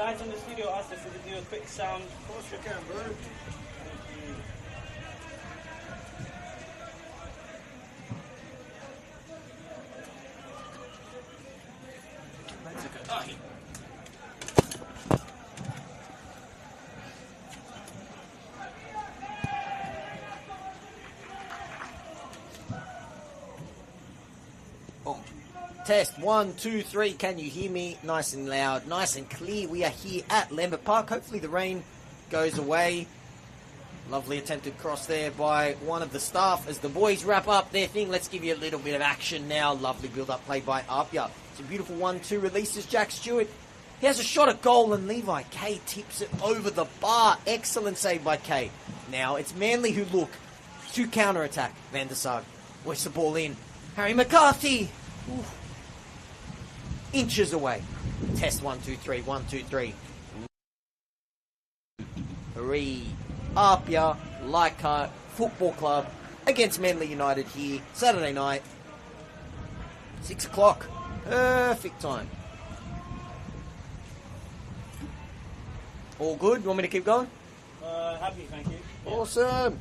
guys in the studio asked if we could do a quick sound. Of course you can, bro. That's a good. Oh, yeah. Test 1, 2, 3. Can you hear me? Nice and loud, nice and clear. We are here at Lambert Park. Hopefully the rain goes away. Lovely attempted cross there by one of the staff as the boys wrap up their thing. Let's give you a little bit of action now. Lovely build-up play by APIA. It's a beautiful 1-2 releases Jack Stewart. He has a shot at goal and Levi K tips it over the bar. Excellent save by K. Now it's Manly who look to counter-attack. Van der Sar works the ball in. Harry McCarthy. Oof. Inches away. Test 1, 2, 3. 1, 2, 3. APIA Leichhardt Football Club against Manly United here Saturday night. 6 o'clock. Perfect time. All good? You want me to keep going? Happy, thank you. Yeah. Awesome.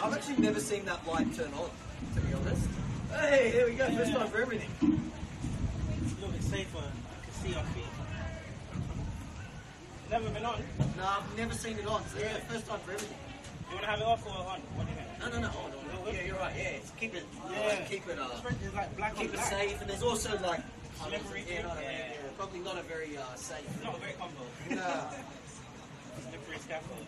I've actually never seen that light turn on, to be honest. Hey, here we go, first time for everything. It's a little bit safer, I can see our feet. Never been on? No, I've never seen it on, so yeah, first time for everything. You want to have it off or on? What do you think? No. Yeah, you're right. Yeah, it's keep it. Keep it. It's like black on Keep it black. safe, and there's also like Slippery. yeah, probably not a very safe. Not a very combo. No. Slippery scaffold.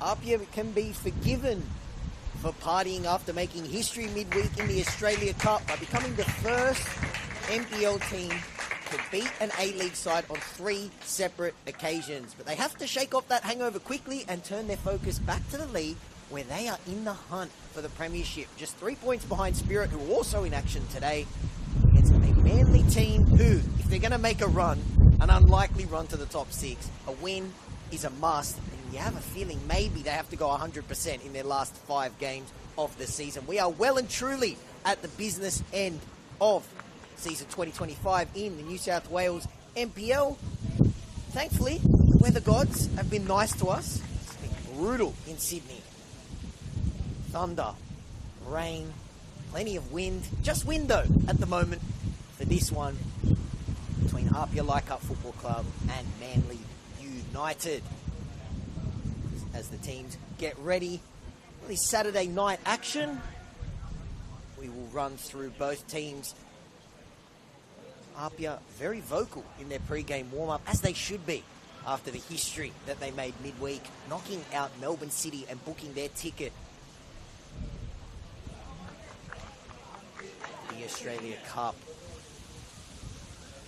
APIA can be forgiven for partying after making history midweek in the Australia Cup by becoming the first NPL team to beat an A-League side on 3 separate occasions. But they have to shake off that hangover quickly and turn their focus back to the league, where they are in the hunt for the premiership. Just 3 points behind Stewart, who are also in action today against a Manly team who, if they're going to make a run, an unlikely run to the top 6, a win is a must. And you have a feeling maybe they have to go 100% in their last 5 games of the season. We are well and truly at the business end of season 2025 in the New South Wales NPL. Thankfully, the weather gods have been nice to us. It's been brutal in Sydney. Thunder, rain, plenty of wind. Just wind though at the moment for this one between APIA Leichhardt Football Club and Manly United. As the teams get ready for this Saturday night action, we will run through both teams. APIA very vocal in their pre-game warm-up, as they should be, after the history that they made midweek, knocking out Melbourne City and booking their ticket to the Australia Cup.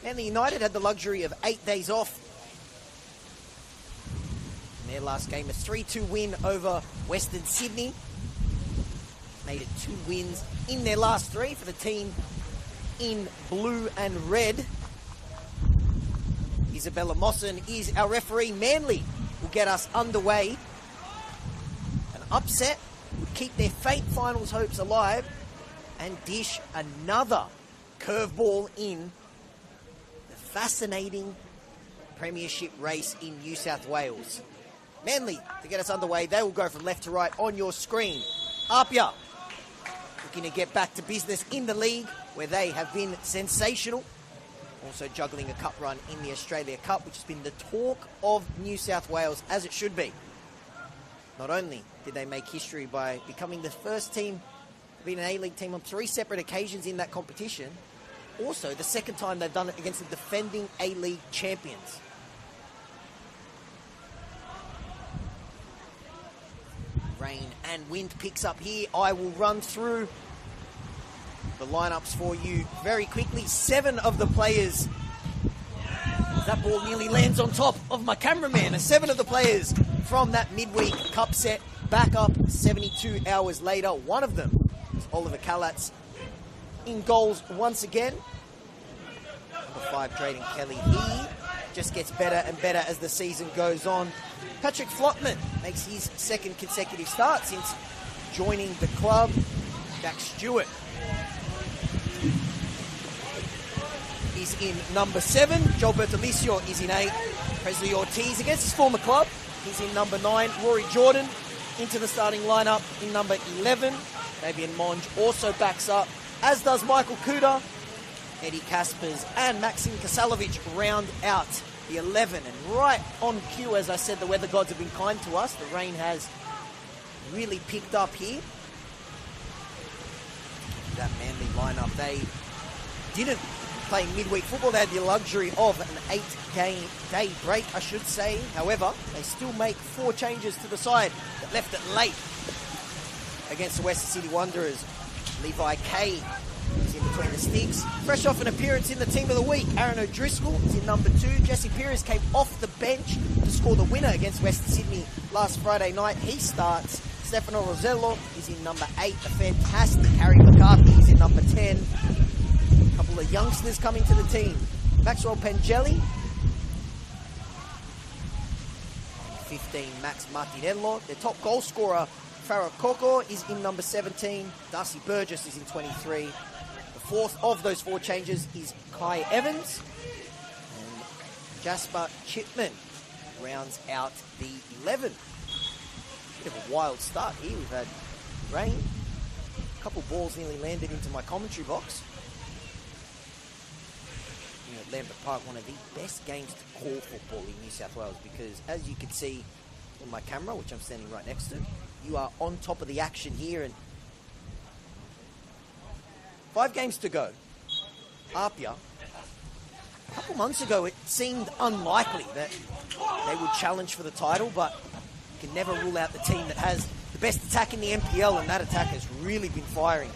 And the United had the luxury of 8 days off in their last game, a 3-2 win over Western Sydney. Made it 2 wins in their last 3 for the team in blue and red. Isabella Mawson is our referee. Manly will get us underway. An upset would keep their fate finals hopes alive and dish another curveball in the fascinating premiership race in New South Wales. Manly, to get us underway, they will go from left to right on your screen. APIA looking to get back to business in the league, where they have been sensational. Also juggling a cup run in the Australia Cup, which has been the talk of New South Wales, as it should be. Not only did they make history by becoming the first team to beat an A-League team on 3 separate occasions in that competition, also the second time they've done it against the defending A-League champions. Rain and wind picks up here. I will run through the lineups for you very quickly. 7 of the players. That ball nearly lands on top of my cameraman. 7 of the players from that midweek cup set back up 72 hours later. One of them is Oliver Kalatz in goals once again. Number 5, Drayden Kelly. He just gets better and better as the season goes on. Patrick Flotman makes his 2nd consecutive start since joining the club. Jack Stewart is in number 7. Joel Bertolicio is in 8. Presley Ortiz against his former club. He's in number 9. Rory Jordan into the starting lineup in number 11. Fabian Monge also backs up, as does Michael Kuda. Eddie Kaspers and Maxim Kasalovic round out the 11. And right on cue, as I said, the weather gods have been kind to us. The rain has really picked up here. That Manly lineup, they didn't play midweek football. They had the luxury of an 8-day break, I should say. However, they still make 4 changes to the side that left it late against the Western City Wanderers. Levi Kay is in between the sticks. Fresh off an appearance in the team of the week, Aaron O'Driscoll is in number 2. Jesse Pires came off the bench to score the winner against Western Sydney last Friday night. He starts. Stefano Rosello is in number 8. A fantastic Harry McCarthy is in number 10. A couple of youngsters coming to the team. Maxwell Pangeli. 15, Max Martinello. Their top goal scorer, Farah Koko, is in number 17. Darcy Burgess is in 23. The 4th of those 4 changes is Kai Evans. And Jasper Chipman rounds out the 11. Bit of a wild start here. We've had rain. A couple balls nearly landed into my commentary box. At Lambert Park, one of the best games to call football in New South Wales, because as you can see on my camera, which I'm standing right next to, you are on top of the action here. And 5 games to go. APIA, a couple months ago, it seemed unlikely that they would challenge for the title, but can never rule out the team that has the best attack in the NPL, and that attack has really been firing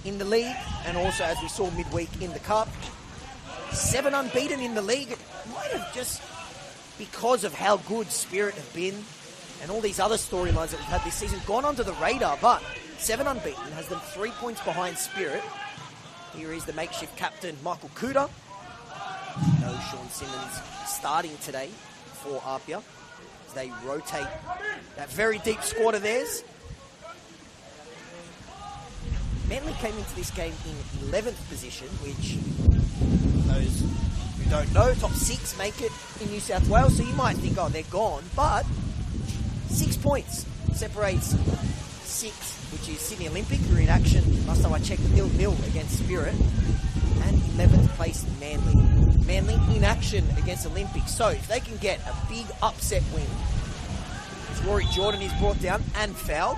in the league, and also, as we saw midweek, in the cup. 7 unbeaten in the league. It might have just, because of how good Spirit have been and all these other storylines that we've had this season, gone under the radar, but 7 unbeaten has them 3 points behind Spirit. Here is the makeshift captain, Michael Kuda. No Sean Simmons starting today for APIA as they rotate that very deep squad of theirs. Manly came into this game in 11th position, which, those who don't know, top 6 make it in New South Wales, so you might think, oh, they're gone, but 6 points separates 6, which is Sydney Olympic, who are in action, last time I checked, 0-0 against Spirit, and 11th place Manly. Manly in action against Olympic, so if they can get a big upset win, as Rory Jordan is brought down and fouled,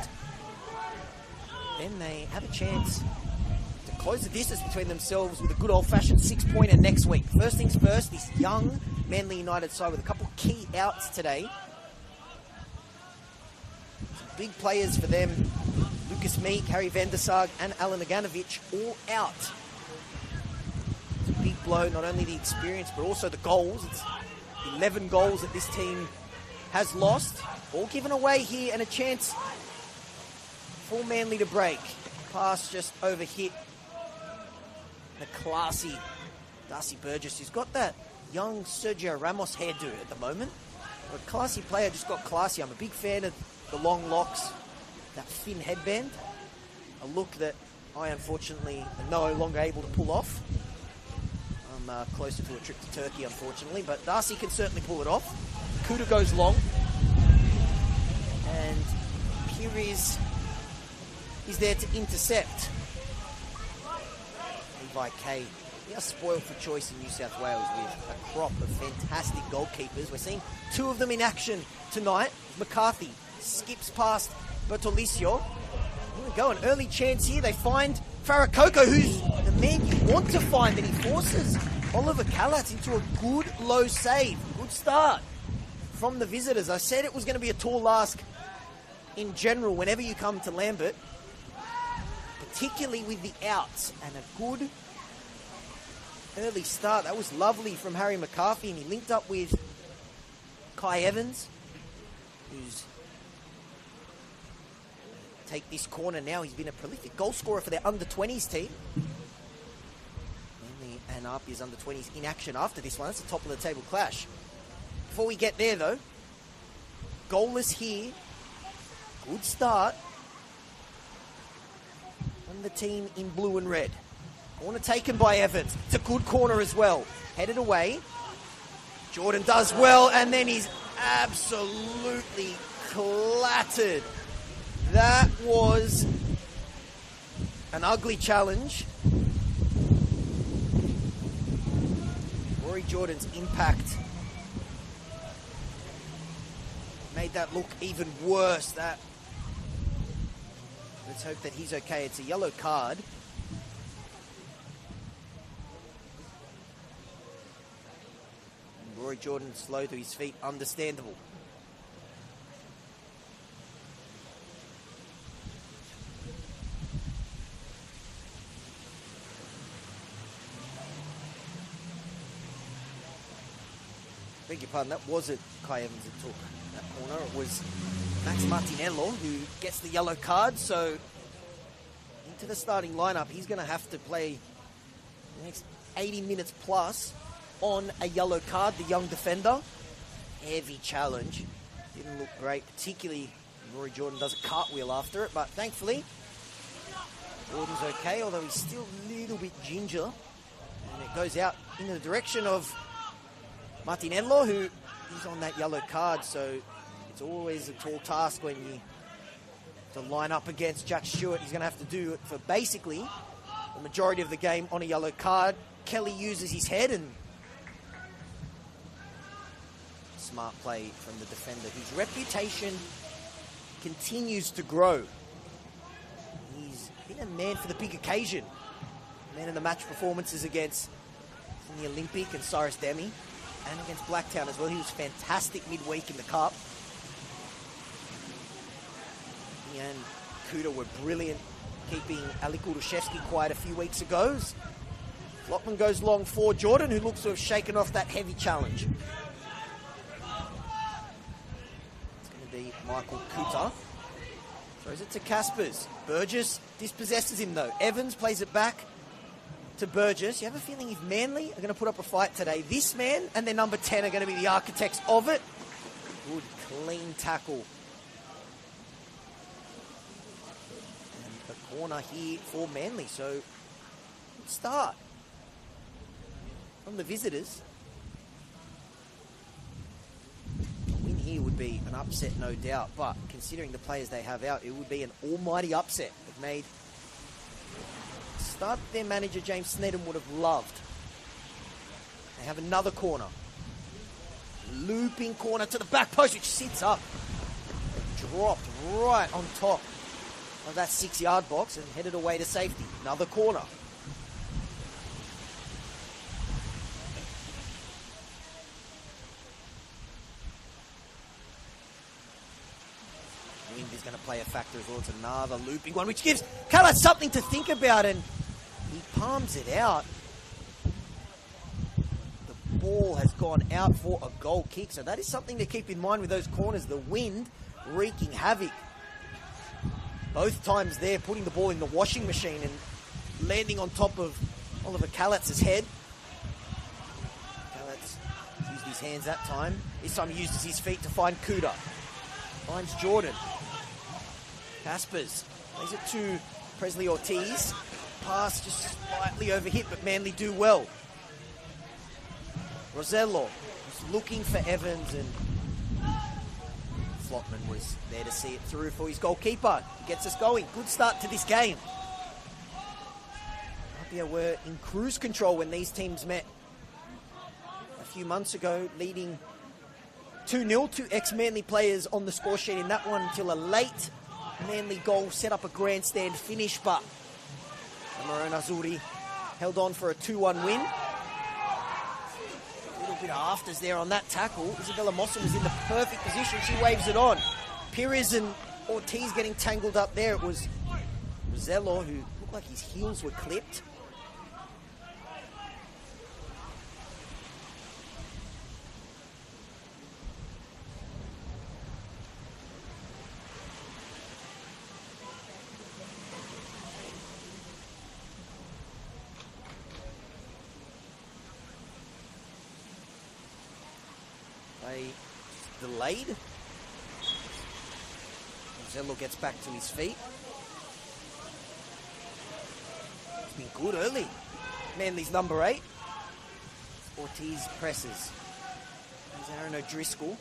then they have a chance to close the distance between themselves with a good old-fashioned 6-pointer next week. First things first, this young Manly United side with a couple key outs today. Some big players for them. Lucas Meek, Harry van der Sar and Alan Naganovic all out. It's a big blow, not only the experience but also the goals. It's 11 goals that this team has lost, all given away here, and a chance for Manly to break. Pass just overhit the classy Darcy Burgess, who's got that young Sergio Ramos hairdo at the moment. A classy player, just got classy. I'm a big fan of the long locks, that thin headband, a look that I unfortunately am no longer able to pull off. I'm closer to a trip to Turkey, unfortunately, but Darcy can certainly pull it off. Kuda goes long, and here is there to intercept. Levi K. We are spoiled for choice in New South Wales with a crop of fantastic goalkeepers. We're seeing 2 of them in action tonight. McCarthy skips past Bertolicio. Here we go, an early chance here. They find Farakoko, who's the man you want to find, and he forces Oliver Callat into a good low save. Good start from the visitors. I said it was going to be a tall ask in general whenever you come to Lambert, particularly with the outs, and a good early start. That was lovely from Harry McCarthy, and he linked up with Kai Evans, who's take this corner now. He's been a prolific goal scorer for their under-20s team. And APIA's under-20s in action after this one. That's a top-of-the-table clash. Before we get there, though, goalless here. Good start from the team in blue and red. Corner taken by Evans. It's a good corner as well. Headed away. Jordan does well, and then he's absolutely clattered. That was an ugly challenge. Rory Jordan's impact made that look even worse. Let's hope that he's okay. It's a yellow card. And Rory Jordan slow to his feet, understandable. Beg your pardon, that wasn't Kai Evans that took that corner. It was Max Martinello who gets the yellow card. So into the starting lineup, he's going to have to play the next 80 minutes plus on a yellow card, the young defender. Heavy challenge. Didn't look great, particularly Rory Jordan does a cartwheel after it, but thankfully Jordan's okay, although he's still a little bit ginger. And it goes out in the direction of Martinello, who is on that yellow card, so it's always a tall task when you to line up against Jack Stewart. He's going to have to do it for basically the majority of the game on a yellow card. Kelly uses his head, and smart play from the defender, whose reputation continues to grow. He's been a man for the big occasion. Man of the match performances against the Olympic and Cyrus Demi, and against Blacktown as well. He was fantastic midweek in the Cup. and Kuda were brilliant keeping Alik Uldushevsky quiet a few weeks ago. Flockman goes long for Jordan, who looks to have shaken off that heavy challenge. It's going to be Michael Kuta. Throws it to Kaspers. Burgess dispossesses him though. Evans plays it back to Burgess. You have a feeling if Manly are going to put up a fight today, this man and their number 10 are going to be the architects of it. Good, clean tackle. And a corner here for Manly. So, good start from the visitors. A win here would be an upset, no doubt. But considering the players they have out, it would be an almighty upset. They've made start their manager, James Sneddon, would have loved. They have another corner. Looping corner to the back post, which sits up. They dropped right on top of that 6-yard box and headed away to safety. Another corner. Wind is going to play a factor as well. It's another looping one, which gives Kalas something to think about, and he palms it out. The ball has gone out for a goal kick, so that is something to keep in mind with those corners. The wind wreaking havoc. Both times there, putting the ball in the washing machine and landing on top of Oliver Kalatz's head. Kalatz used his hands that time. This time he uses his feet to find Kuda. Finds Jordan. Kaspers plays it to Presley Ortiz. Pass just slightly overhit, but Manly do well. Rosello was looking for Evans, and Flockman was there to see it through for his goalkeeper. He gets us going. Good start to this game. APIA were in cruise control when these teams met a few months ago, leading 2-0 to ex-Manly players on the score sheet in that one until a late Manly goal set up a grandstand finish, but Cameron Azuri held on for a 2-1 win. A little bit of afters there on that tackle. Isabella Mossen was in the perfect position. She waves it on. Pires and Ortiz getting tangled up there. It was Rosello who looked like his heels were clipped. Delayed. Zello gets back to his feet. It's been good early. Manly's number 8. Ortiz presses. There's Aaron O'Driscoll.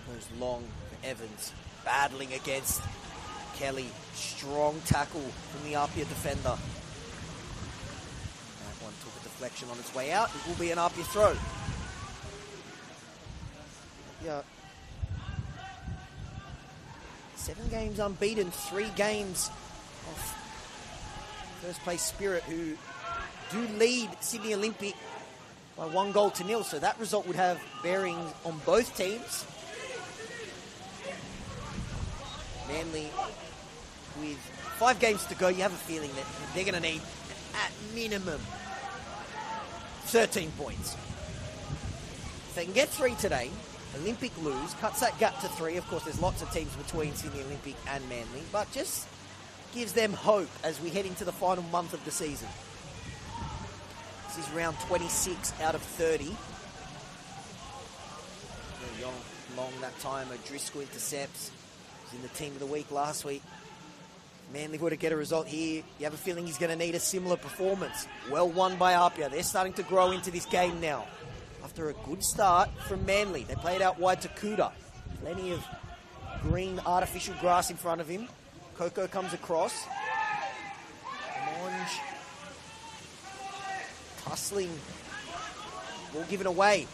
Goes long for Evans. Battling against Kelly. Strong tackle from the APIA defender. Took a deflection on its way out. It will be an APIA throw. Yeah. 7 games unbeaten, 3 games of first place Spirit, who do lead Sydney Olympic by 1-0. So that result would have bearings on both teams. Manly, with 5 games to go, you have a feeling that they're going to need at minimum 13 points. If they can get 3 today, Olympic lose, cuts that gap to 3. Of course, there's lots of teams between Sydney Olympic and Manly, but just gives them hope as we head into the final month of the season. This is round 26 out of 30. Very long that time. O'Driscoll intercepts. He was in the team of the week last week. Manly were to get a result here, you have a feeling he's going to need a similar performance. Well won by APIA. They're starting to grow into this game now. After a good start from Manly, they played out wide to Kuda. Plenty of green artificial grass in front of him. Coco comes across. Monge tussling. Ball given away.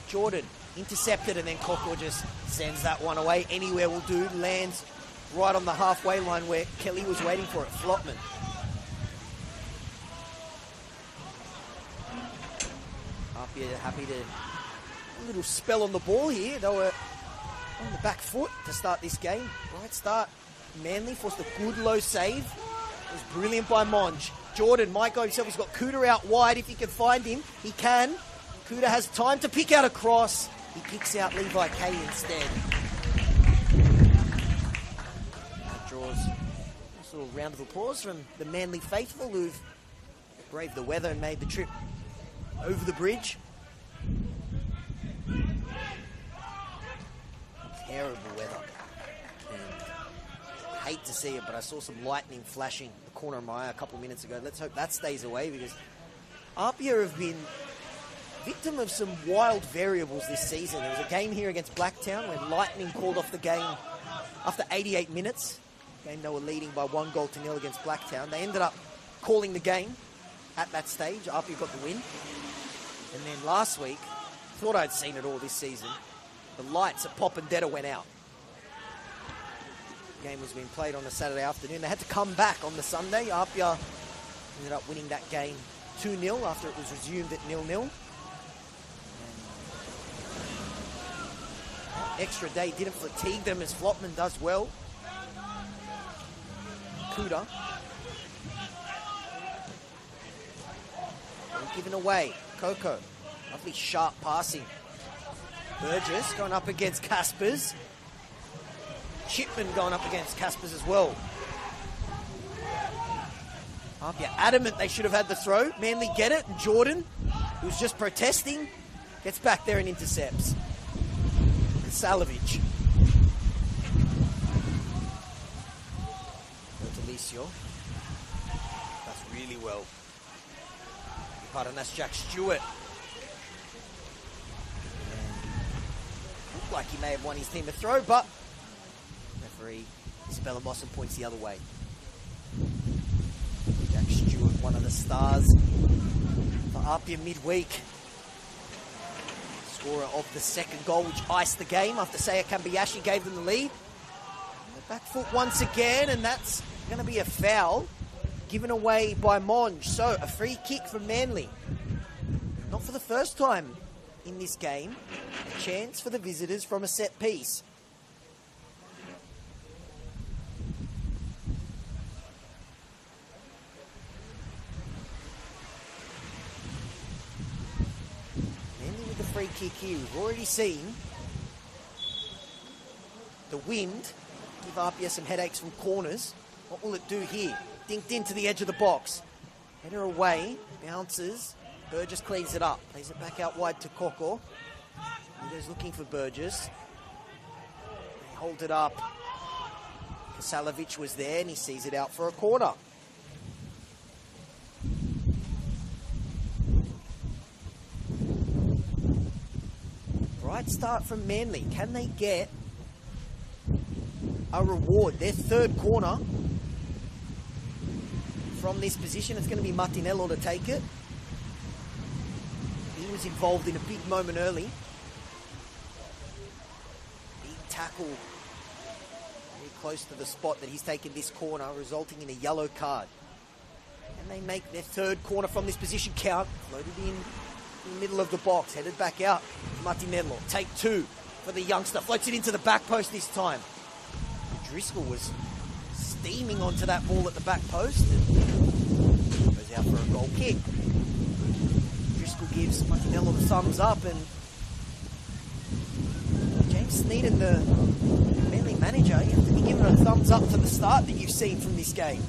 Jordan intercepted, and then Coco just sends that one away. Anywhere will do. Lands right on the halfway line where Kelly was waiting for it. Flockman. APIA happy to a little spell on the ball here. They were on the back foot to start this game. Right start. Manly forced a good low save. It was brilliant by Monge. Jordan might go himself. He's got Cooter out wide. If he can find him, he can. Cooter has time to pick out a cross. He picks out Levi K instead. That draws a little round of applause from the Manly faithful who've braved the weather and made the trip over the bridge. Terrible weather. And I hate to see it, but I saw some lightning flashing the corner of my eye a couple of minutes ago. Let's hope that stays away, because APIA have been victim of some wild variables this season. There was a game here against Blacktown when Lightning called off the game after 88 minutes. Game they were leading by 1-0 against Blacktown. They ended up calling the game at that stage. APIA got the win. And then last week, thought I'd seen it all this season. The lights at Pop and Detta went out. The game was being played on a Saturday afternoon. They had to come back on the Sunday. APIA ended up winning that game 2-0 after it was resumed at 0-0. Extra day didn't fatigue them as Flopman does well. Cooter. Given away. Coco. Lovely sharp passing. Burgess going up against Caspers. Chipman going up against Caspers as well. APIA adamant they should have had the throw. Manly get it. And Jordan, who's just protesting, gets back there and intercepts. Salovic. Delicio. That's really well. Pardon, that's Jack Stewart. Looked like he may have won his team a throw, but referee Isabella Mossen points the other way. Jack Stewart, one of the stars for APIA midweek. Scorer of the second goal, which iced the game after Saya Kambayashi gave them the lead. And the back foot once again, and that's going to be a foul given away by Monge. So a free kick from Manly. Not for the first time in this game. A chance for the visitors from a set piece. Free kick here. We've already seen the wind give APIA some headaches from corners. What will it do here? Dinked into the edge of the box. Header away, bounces. Burgess cleans it up. Plays it back out wide to Koko. He goes looking for Burgess. They hold it up. Kasalovic was there and he sees it out for a corner. Right start from Manly. Can they get a reward? Their third corner from this position. It's going to be Martinello to take it. He was involved in a big moment early. Big tackle very close to the spot that he's taken this corner, resulting in a yellow card. And they make their third corner from this position count. Floated in the middle of the box, headed back out. Martinello, take two for the youngster. Floats it into the back post this time. Driscoll was steaming onto that ball at the back post and goes out for a goal kick. Driscoll gives Martinello the thumbs up, and James Sneeden, the Manly manager, you have to be given a thumbs up for the start that you've seen from this game.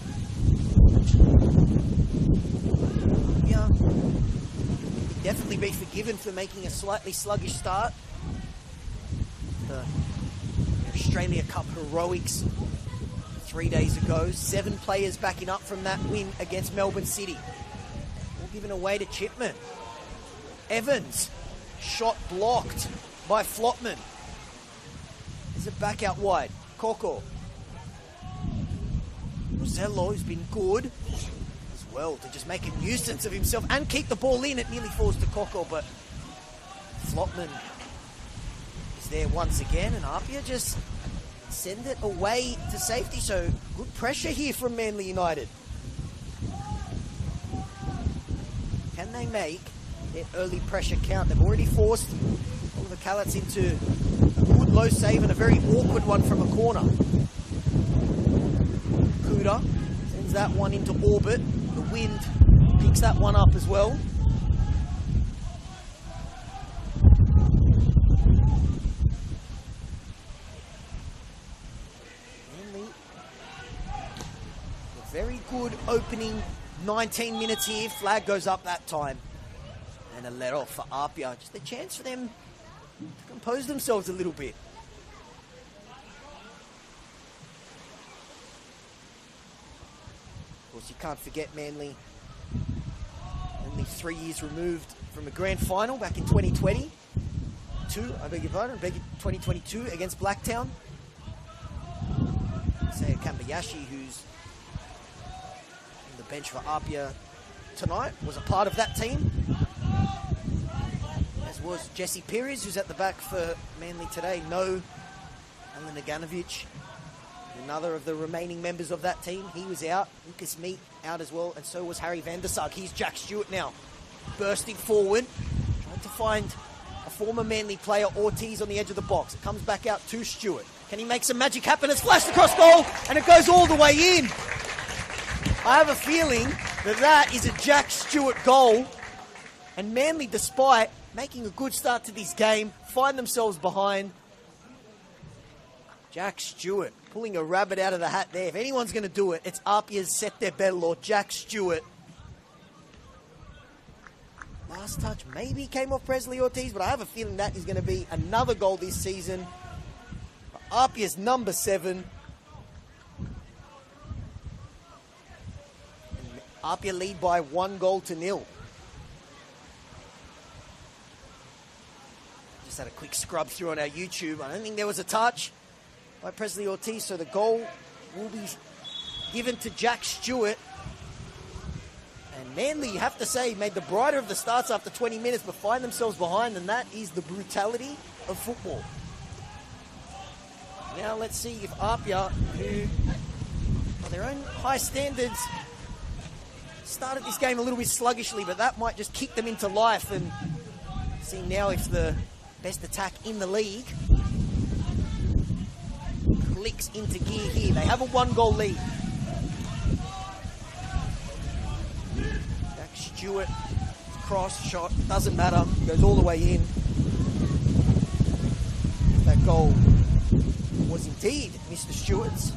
Yeah. Definitely be forgiven for making a slightly sluggish start. The Australia Cup heroics 3 days ago. 7 players backing up from that win against Melbourne City. All given away to Chipman. Evans, shot blocked by Flopman. Is it back out wide? Koko. Rosello has been good as well to just make a nuisance of himself and keep the ball in. It nearly falls to Koko, but Flopman is there once again, and APIA just send it away to safety. So good pressure here from Manly United. Can they make their early pressure count? They've already forced Oliver Callets into a good low save and a very awkward one from a corner. Kuda sends that one into orbit. The wind picks that one up as well. Very good opening 19 minutes here. Flag goes up that time. And a let off for APIA. Just a chance for them to compose themselves a little bit. Of course, you can't forget Manly. Only 3 years removed from a grand final back in 2020. 2022 against Blacktown. Say Kambayashi, who's bench for APIA tonight, was a part of that team, as was Jesse Perez, who's at the back for Manly today. No Alan Naganovic, another of the remaining members of that team. He was out. Lucas Meat out as well, and so was Harry van der Sag. Here's Jack Stewart now, bursting forward, trying to find a former Manly player, Ortiz, on the edge of the box. It comes back out to Stewart. Can he make some magic happen? It's flashed across goal, and it goes all the way in. I have a feeling that that is a Jack Stewart goal. And Manly, despite making a good start to this game, find themselves behind. Jack Stewart pulling a rabbit out of the hat there. If anyone's going to do it, it's APIA's Set Their Battle or Jack Stewart. Last touch maybe came off Presley Ortiz, but I have a feeling that is going to be another goal this season. APIA's number 7. APIA lead by 1-0. Just had a quick scrub through on our YouTube. I don't think there was a touch by Presley Ortiz, so the goal will be given to Jack Stewart. And Manly, you have to say, made the brighter of the starts after 20 minutes, but find themselves behind, and that is the brutality of football. Now let's see if APIA, who, by their own high standards, started this game a little bit sluggishly, but that might just kick them into life. And see now if the best attack in the league clicks into gear here. They have a 1-goal lead. Jack Stewart, cross shot, doesn't matter, goes all the way in. That goal was indeed Mr. Stewart's.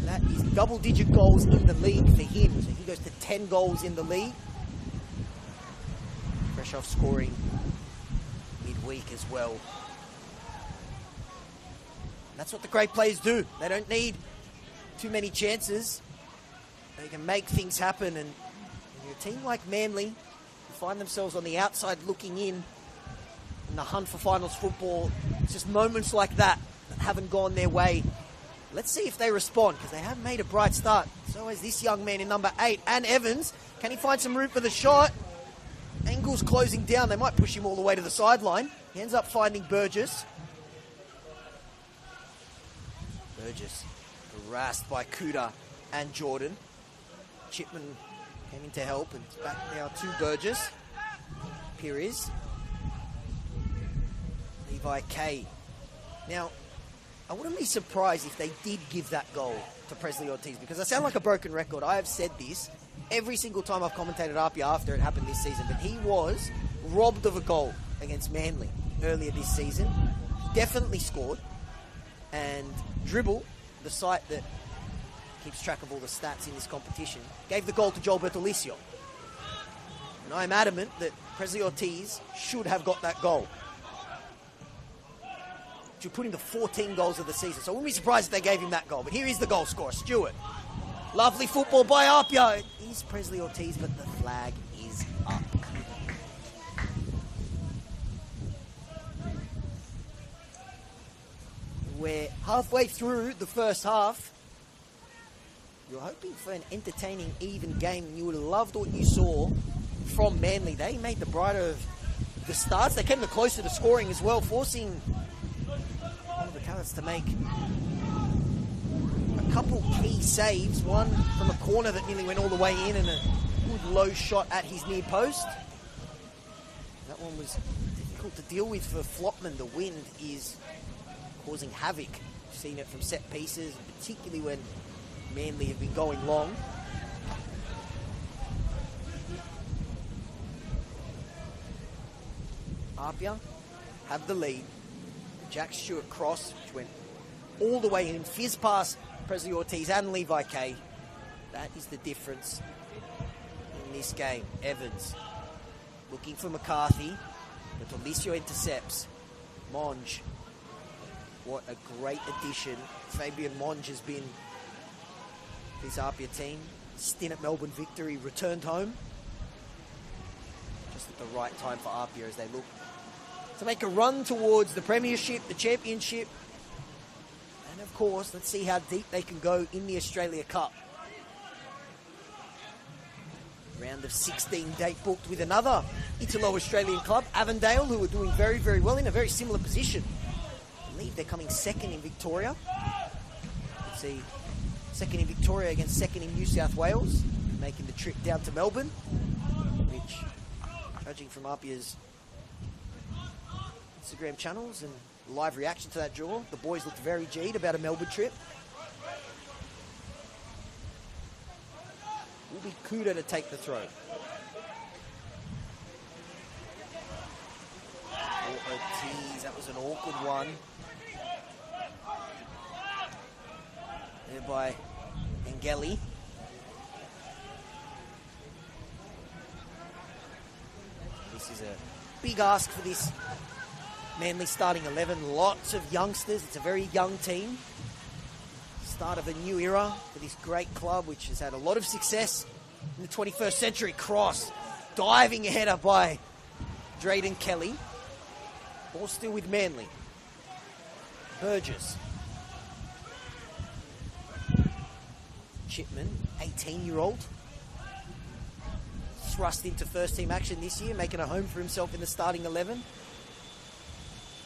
That is double-digit goals in the league for him. So he goes to 10 goals in the league. Fresh off scoring midweek as well. That's what the great players do. They don't need too many chances. They can make things happen. And when you're a team like Manly, who find themselves on the outside looking in the hunt for finals football, it's just moments like that that haven't gone their way. Let's see if they respond, because they have made a bright start. So has this young man in number 8, and Evans. Can he find some room for the shot? Angle's closing down. They might push him all the way to the sideline. He ends up finding Burgess. Burgess harassed by Kuda and Jordan. Chipman came in to help, and it's back now to Burgess. Perez. Levi K. Now, I wouldn't be surprised if they did give that goal to Presley Ortiz, because I sound like a broken record. I have said this every single time I've commentated APIA after it happened this season, but he was robbed of a goal against Manly earlier this season. Definitely scored. And Dribble, the site that keeps track of all the stats in this competition, gave the goal to Joel Bertolicio. And I'm adamant that Presley Ortiz should have got that goal, to put him to 14 goals of the season. So I wouldn't be surprised if they gave him that goal. But here is the goal scorer, Stewart. Lovely football by APIA. It is Presley Ortiz, but the flag is up. We're halfway through the first half. You're hoping for an entertaining, even game, and you would have loved what you saw from Manly. They made the brighter of the starts. They came the closer to scoring as well, forcing one of the Callets to make a couple key saves. One from a corner that nearly went all the way in, and a good low shot at his near post. That one was difficult to deal with for Flopman. The wind is causing havoc. We've seen it from set pieces, particularly when Manly have been going long. APIA have the lead. Jack Stewart cross, which went all the way in. Fizz past Presley Ortiz and Levi K. That is the difference in this game. Evans looking for McCarthy, but Alicio intercepts. Monge, what a great addition. Fabian Monge has been this APIA team. Stint at Melbourne victory, returned home. Just at the right time for APIA as they look to make a run towards the premiership, the championship. And of course, let's see how deep they can go in the Australia Cup. Round of 16 date booked with another Italo-Australian club, Avondale, who are doing very, very well in a very similar position. I believe they're coming second in Victoria. Let's see, second in Victoria against second in New South Wales, making the trip down to Melbourne, which, judging from APIA's Instagram channels and live reaction to that draw, the boys looked very G'd about a Melbourne trip. Will be Kuda to take the throw. Ortiz, that was an awkward one. There by Engeli. This is a big ask for this Manly starting 11. Lots of youngsters. It's a very young team. Start of a new era for this great club, which has had a lot of success in the 21st century. Cross, diving header by Drayden Kelly. Ball still with Manly. Burgess. Chipman, 18-year-old. Thrust into first team action this year, making a home for himself in the starting 11.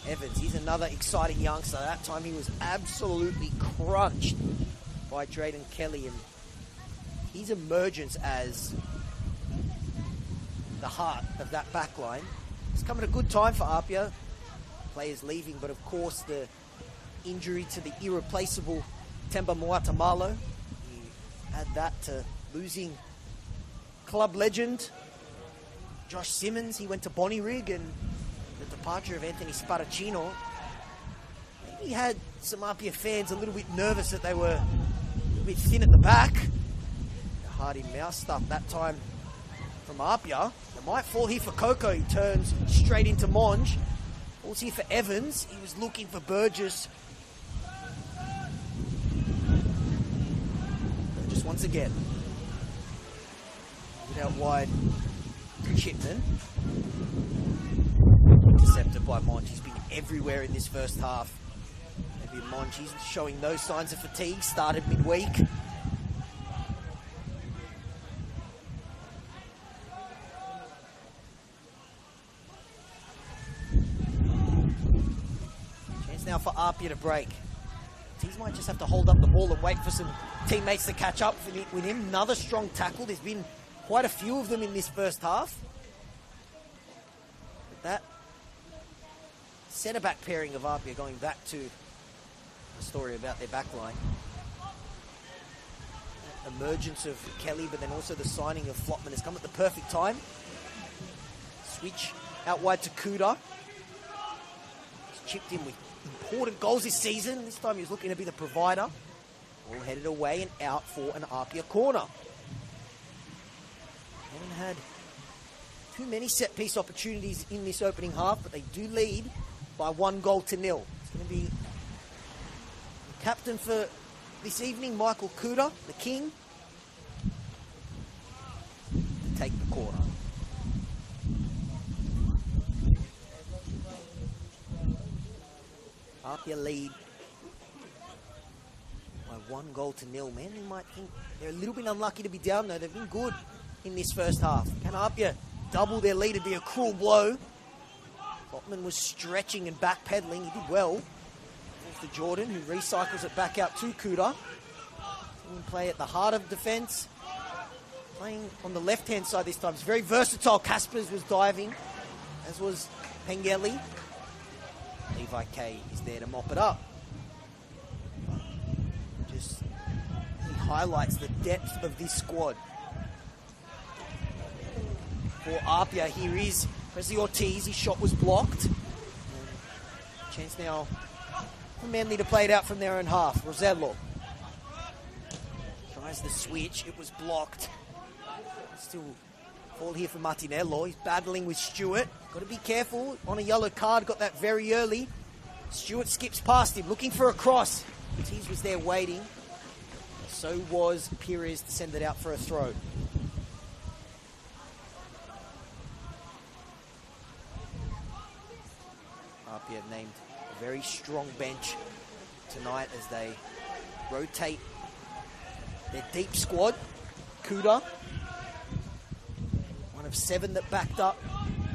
Evans, he's another exciting youngster. That time he was absolutely crunched by Drayden Kelly, and his emergence as the heart of that back line. It's come at a good time for APIA. Players leaving, but of course the injury to the irreplaceable Temba Moatamalo. You add that to losing club legend Josh Simmons. He went to Bonnyrigg, and the departure of Anthony Sparacino maybe had some APIA fans a little bit nervous that they were a little bit thin at the back. A hardy mouse stuff that time from APIA. It might fall here for Coco. He turns straight into Monge. Falls here for Evans. He was looking for Burgess. Burgess once again. Get out wide. Chipman. Intercepted by Monge. He's been everywhere in this first half. Maybe Monge, he's showing no signs of fatigue. Started midweek. Chance now for APIA to break. Teams might just have to hold up the ball and wait for some teammates to catch up with him. Another strong tackle. There's been quite a few of them in this first half. But that centre-back pairing of APIA, going back to the story about their back line. Emergence of Kelly, but then also the signing of Flopman has come at the perfect time. Switch out wide to Kuda. He's chipped in with important goals this season. This time he was looking to be the provider. All headed away and out for an APIA corner. Haven't had too many set-piece opportunities in this opening half, but they do lead by 1-0. It's going to be the captain for this evening, Michael Kuda, the king, to take the corner. APIA lead by 1-0. Man, you might think they're a little bit unlucky to be down though. They've been good in this first half. Can APIA double their lead? It'd be a cruel blow. Botman was stretching and backpedaling. He did well. Falls to Jordan, who recycles it back out to Kuda. Play at the heart of defence. Playing on the left-hand side this time. It's very versatile. Caspers was diving, as was Pengeli. Levi K is there to mop it up. Just he highlights the depth of this squad. For APIA, here is Presley Ortiz. His shot was blocked. Chance now for Manly to play it out from their own half. Rosello tries the switch. It was blocked. Still fall here for Martinello. He's battling with Stewart. Got to be careful. On a yellow card, got that very early. Stewart skips past him, looking for a cross. Ortiz was there waiting. So was Perez to send it out for a throw. APIA named a very strong bench tonight as they rotate their deep squad. Kuda, one of 7 that backed up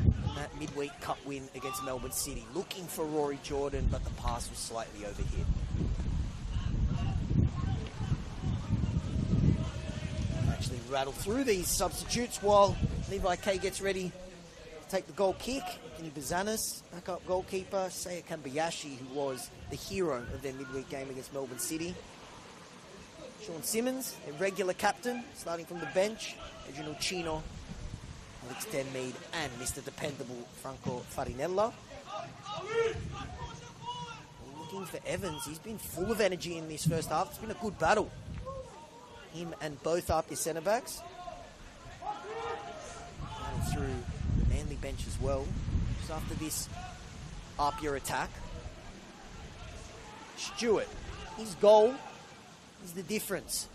in that midweek cup win against Melbourne City. Looking for Rory Jordan, but the pass was slightly overhit. Actually rattle through these substitutes while Levi K gets ready to take the goal kick. Anthony Bazanis, backup goalkeeper. Seiya Kambayashi, who was the hero of their midweek game against Melbourne City. Sean Simmons, their regular captain, starting from the bench. Adrian Chino, Alex Denmead, and Mr. Dependable Franco Farinella. Looking for Evans. He's been full of energy in this first half. It's been a good battle. Him and both APIA centre-backs. Through the Manly bench as well. Just after this APIA attack. Stewart, his goal is the difference.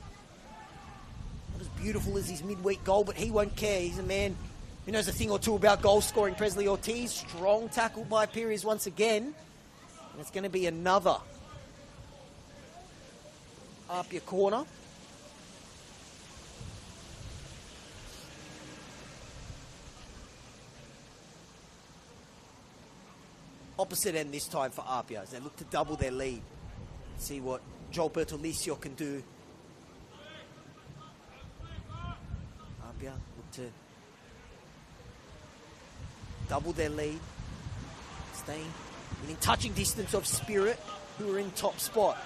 Not as beautiful as his midweek goal, but he won't care. He's a man who knows a thing or two about goal scoring. Presley Ortiz, strong tackle by Perez once again. And it's going to be another APIA corner. Opposite end this time for APIA as they look to double their lead. See what Joel Bertolicio can do. APIA look to double their lead. Staying within touching distance of Spirit, who are in top spot.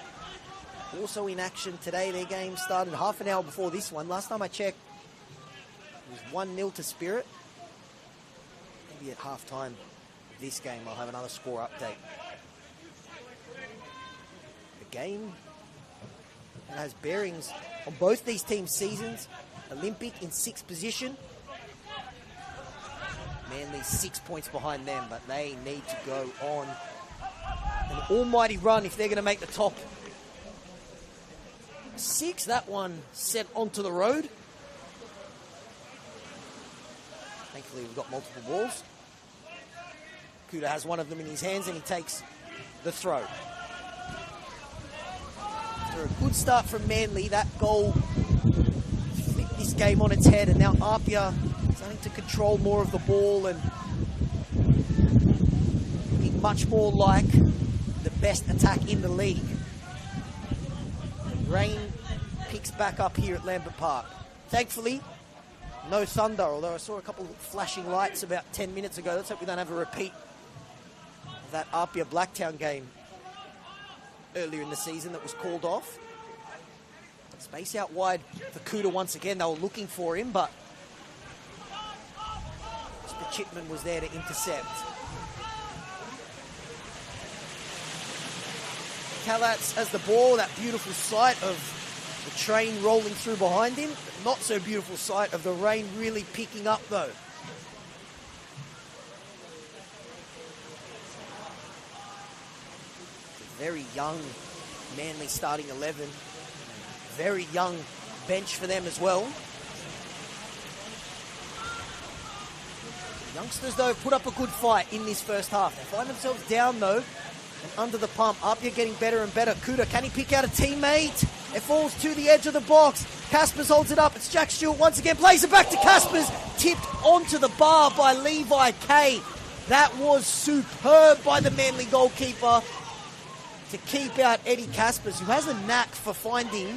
Also in action today. Their game started half an hour before this one. Last time I checked, it was 1-0 to Spirit. Maybe at half-time this game I'll have another score update. The game that has bearings on both these teams' seasons. Olympic in 6th position. Manly 6 points behind them, but they need to go on an almighty run if they're going to make the top 6. That one set onto the road. Thankfully we've got multiple balls. Kuda has one of them in his hands and he takes the throw. After a good start from Manly, that goal flipped this game on its head, and now APIA starting to control more of the ball and looking much more like the best attack in the league. The rain picks back up here at Lambert Park. Thankfully, no thunder, although I saw a couple of flashing lights about 10 minutes ago. Let's hope we don't have a repeat of that APIA Blacktown game earlier in the season that was called off. Space out wide for Kuda once again. They were looking for him, but Mr. Chipman was there to intercept. Kalatz has the ball, that beautiful sight of the train rolling through behind him. Not so beautiful sight of the rain really picking up though. Very young Manly starting 11. Very young bench for them as well. Youngsters, though, put up a good fight in this first half. They find themselves down, though, and under the pump. APIA getting better and better. Kuda, can he pick out a teammate? It falls to the edge of the box. Caspers holds it up. It's Jack Stewart once again. Plays it back to Caspers. Tipped onto the bar by Levi K. That was superb by the Manly goalkeeper to keep out Eddie Caspers, who has a knack for finding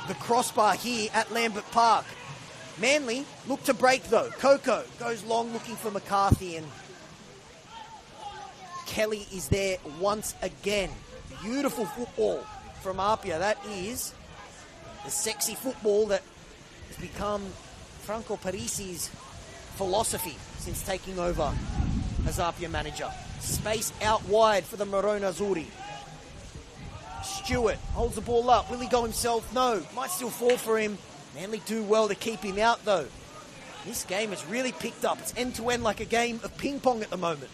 the crossbar here at Lambert Park. Manly look to break though. Coco goes long looking for McCarthy, and Kelly is there once again. Beautiful football from APIA. That is the sexy football that has become Franco Parisi's philosophy since taking over as APIA manager. Space out wide for the Marrone Azzurri. Stewart holds the ball up. Will he go himself? No. Might still fall for him. Manly do well to keep him out, though. This game has really picked up. It's end-to-end like a game of ping-pong at the moment.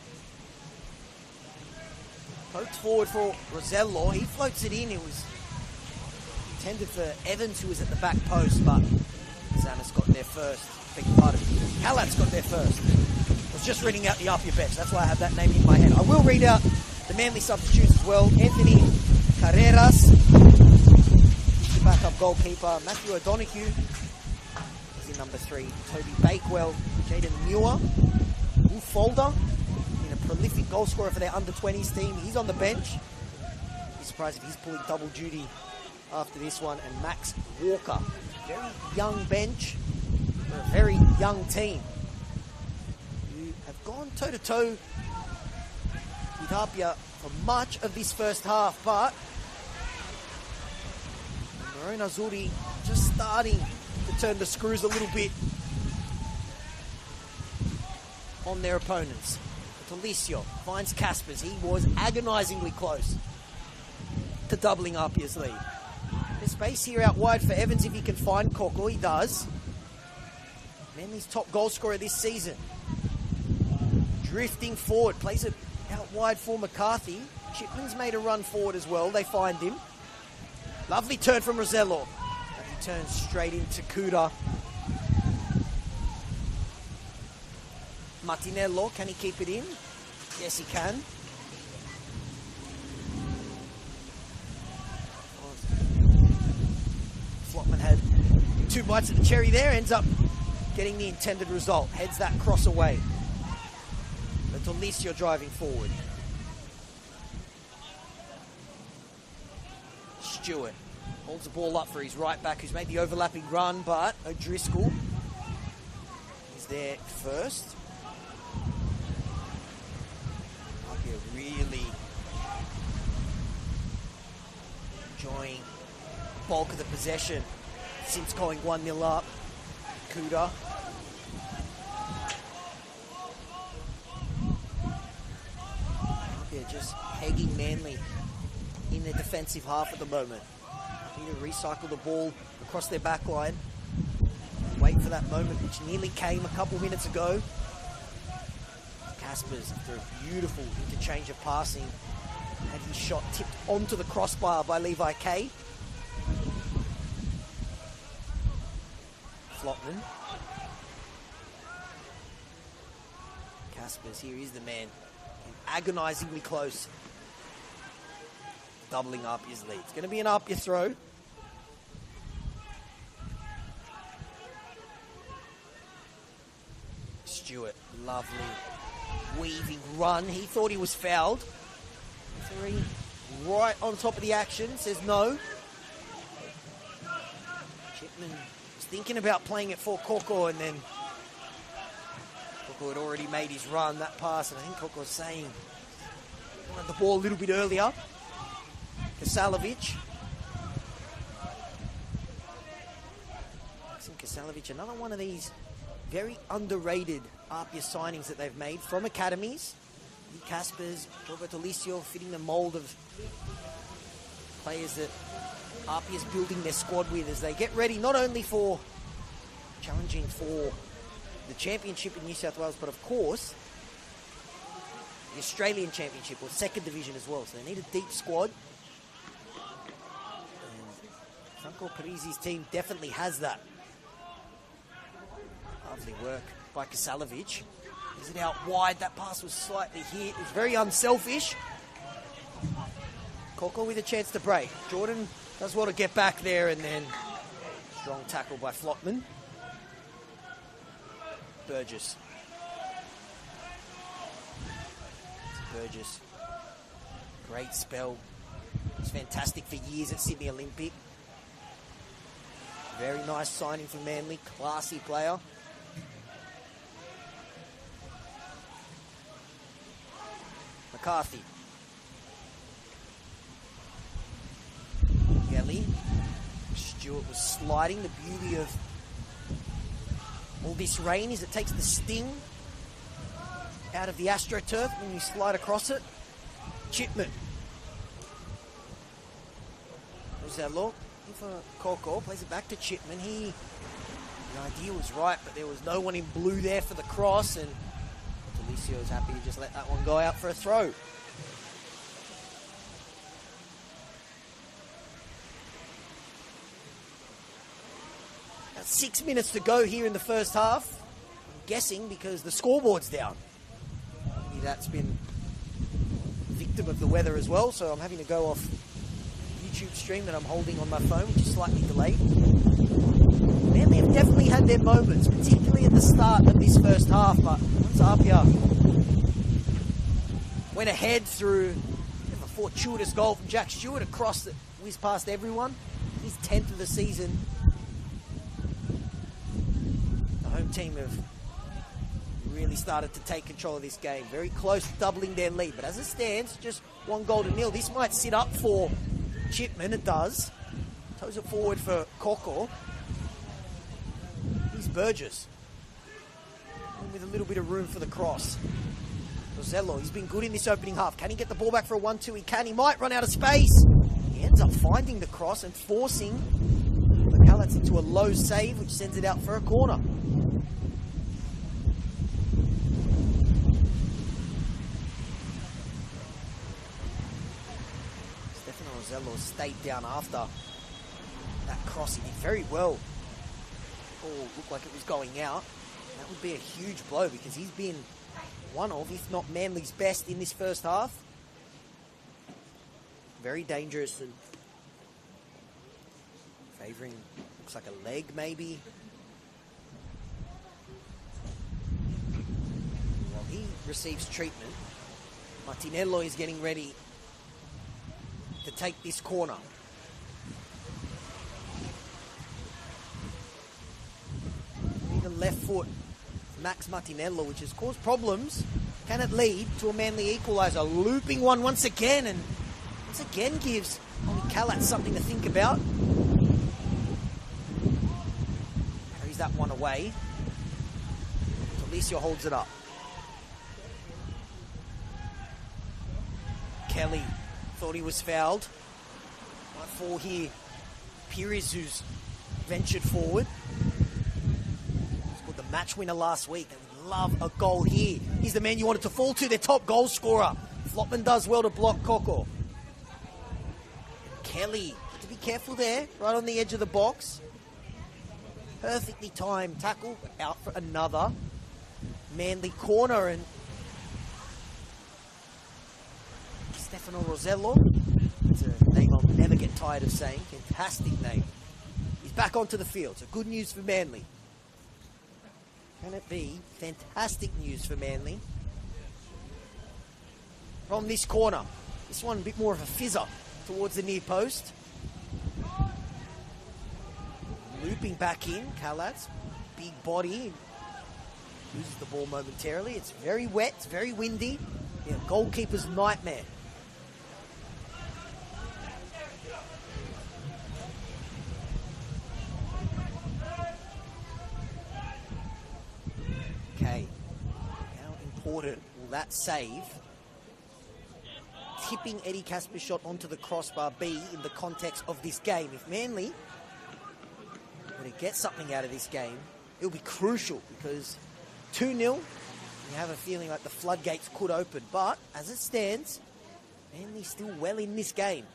Pokes forward for Rosello. He floats it in. It was intended for Evans, who was at the back post, but Zanis got there first. Beg your pardon. Halat's got there first. I was just reading out the APIA bench. That's why I have that name in my head. I will read out the Manly substitutes as well. Anthony Carreras, the backup goalkeeper. Matthew O'Donoghue is in number 3. Toby Bakewell, Jaden Muir. Will Folder, a prolific goal scorer for their under-20s team. He's on the bench. Be surprised if he's pulling double duty after this one. And Max Walker, very young bench for a very young team, who have gone toe-to-toe with APIA for much of this first half, but Marrone Azzurri just starting to turn the screws a little bit on their opponents. Talicio finds Caspers. He was agonisingly close to doubling APIA's lead. There's space here out wide for Evans if he can find Coco. He does. Manly's top goal scorer this season. Drifting forward. Plays it out wide for McCarthy. Chipman's made a run forward as well. They find him. Lovely turn from Rosello. And he turns straight into Kuda. Martinello, can he keep it in? Yes, he can. Flotman had 2 bites of the cherry there, ends up getting the intended result. Heads that cross away. But Tolicio driving forward. Stewart holds the ball up for his right back, who's made the overlapping run, but O'Driscoll is there first. APIA really enjoying the bulk of the possession since going 1-0 up. Kuda. APIA just pegging Manly in the defensive half at the moment. Need to recycle the ball across their back line. Wait for that moment, which nearly came a couple minutes ago. Caspers, after a beautiful interchange of passing, had his shot tipped onto the crossbar by Levi Kay. Flotman. Caspers, here is the man. Agonisingly close. Doubling APIA's lead. It's going to be an APIA throw. Stewart, lovely weaving run. He thought he was fouled. Referee right on top of the action says no. Chipman was thinking about playing it for Coco, and then Coco had already made his run, that pass, and I think Coco was saying he wanted the ball a little bit earlier. Kasalovic. Kasalovic, another one of these very underrated APIA signings that they've made from academies. Caspers, Roberto Licio, fitting the mould of players that APIA is building their squad with as they get ready not only for challenging for the championship in New South Wales, but of course the Australian Championship or second division as well. So they need a deep squad. Franco Parisi's team definitely has that. Lovely work by Kasalovic. Is it out wide? That pass was slightly hit. It was very unselfish. Coco with a chance to break. Jordan does well to get back there, and then strong tackle by Flotman. Burgess. Burgess. Great spell. It's fantastic for years at Sydney Olympic. Very nice signing for Manly. Classy player. McCarthy. Kelly. Stewart was sliding. The beauty of all this rain is it takes the sting out of the AstroTurf when you slide across it. Chipman. Rosello for Coco, plays it back to Chipman. The idea was right, but there was no one in blue there for the cross, and Delicio's happy to just let that one go out for a throw. About 6 minutes to go here in the first half. I'm guessing because the scoreboard's down. Maybe that's been victim of the weather as well, so I'm having to go off YouTube stream that I'm holding on my phone, which is slightly delayed. Man, they've definitely had their moments, particularly at the start of this first half, but once APIA went ahead through a fortuitous goal from Jack Stewart, a cross that whizzed past everyone, his 10th of the season. The home team have really started to take control of this game. Very close to doubling their lead, but as it stands, just 1-0. This might sit up for Chipman. It does. Toes it forward for Coco. Here's Burgess. And with a little bit of room for the cross. Rosello, he's been good in this opening half. Can he get the ball back for a 1-2? He can. He might run out of space. He ends up finding the cross and forcing the Callats into a low save, which sends it out for a corner. Rosello stayed down after that cross. He did very well. Oh, looked like it was going out. That would be a huge blow because he's been one of, if not Manly's best in this first half. Very dangerous and favouring, looks like a leg maybe. While he receives treatment, Martinello is getting ready to take this corner. The left foot, Max Martinello, which has caused problems. Can it lead to a Manly equaliser? Looping one once again, and once again gives only Callats something to think about. Carries that one away. Delicio holds it up. Kelly thought he was fouled. Might fall here. Pires, who's ventured forward. Scored the match winner last week. They would love a goal here. He's the man you wanted to fall to, their top goal scorer. Flopman does well to block Coco. Kelly, to be careful there, right on the edge of the box. Perfectly timed tackle, out for another Manly corner, and Stefano Rosello, it's a name I'll never get tired of saying, fantastic name. He's back onto the field, so good news for Manly. Can it be fantastic news for Manly? From this corner, this one a bit more of a fizzer towards the near post. Looping back in, Callats, big body, loses the ball momentarily. It's very wet, it's very windy. Yeah, goalkeeper's nightmare. Okay, how important will that save, tipping Eddie Casper's shot onto the crossbar, be in the context of this game? If Manly were to get something out of this game, it'll be crucial, because 2-0, you have a feeling like the floodgates could open. But as it stands, Manly's still well in this game.